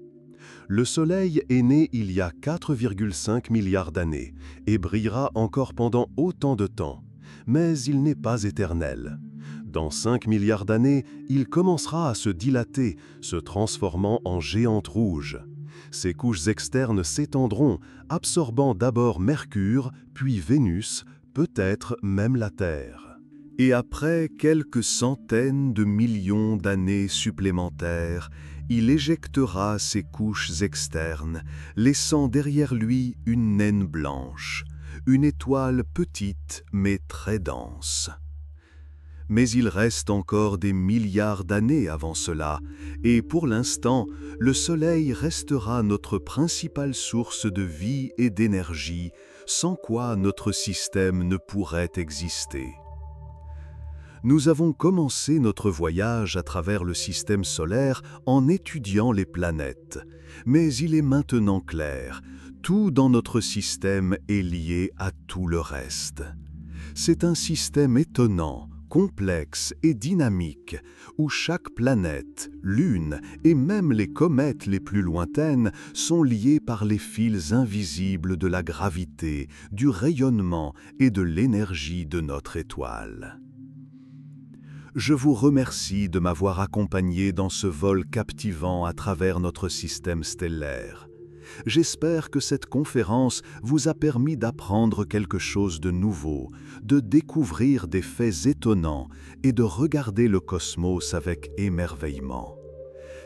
Le Soleil est né il y a 4,5 milliards d'années et brillera encore pendant autant de temps. Mais il n'est pas éternel. Dans 5 milliards d'années, il commencera à se dilater, se transformant en géante rouge. Ses couches externes s'étendront, absorbant d'abord Mercure, puis Vénus, peut-être même la Terre. Et après quelques centaines de millions d'années supplémentaires, il éjectera ses couches externes, laissant derrière lui une naine blanche, une étoile petite mais très dense. Mais il reste encore des milliards d'années avant cela, et pour l'instant, le Soleil restera notre principale source de vie et d'énergie, sans quoi notre système ne pourrait exister. Nous avons commencé notre voyage à travers le système solaire en étudiant les planètes. Mais il est maintenant clair, tout dans notre système est lié à tout le reste. C'est un système étonnant, complexe et dynamique, où chaque planète, lune et même les comètes les plus lointaines sont liées par les fils invisibles de la gravité, du rayonnement et de l'énergie de notre étoile. Je vous remercie de m'avoir accompagné dans ce vol captivant à travers notre système stellaire. J'espère que cette conférence vous a permis d'apprendre quelque chose de nouveau, de découvrir des faits étonnants et de regarder le cosmos avec émerveillement.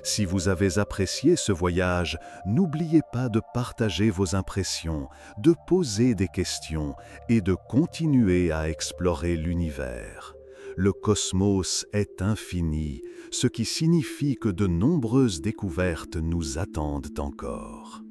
Si vous avez apprécié ce voyage, n'oubliez pas de partager vos impressions, de poser des questions et de continuer à explorer l'univers. Le cosmos est infini, ce qui signifie que de nombreuses découvertes nous attendent encore.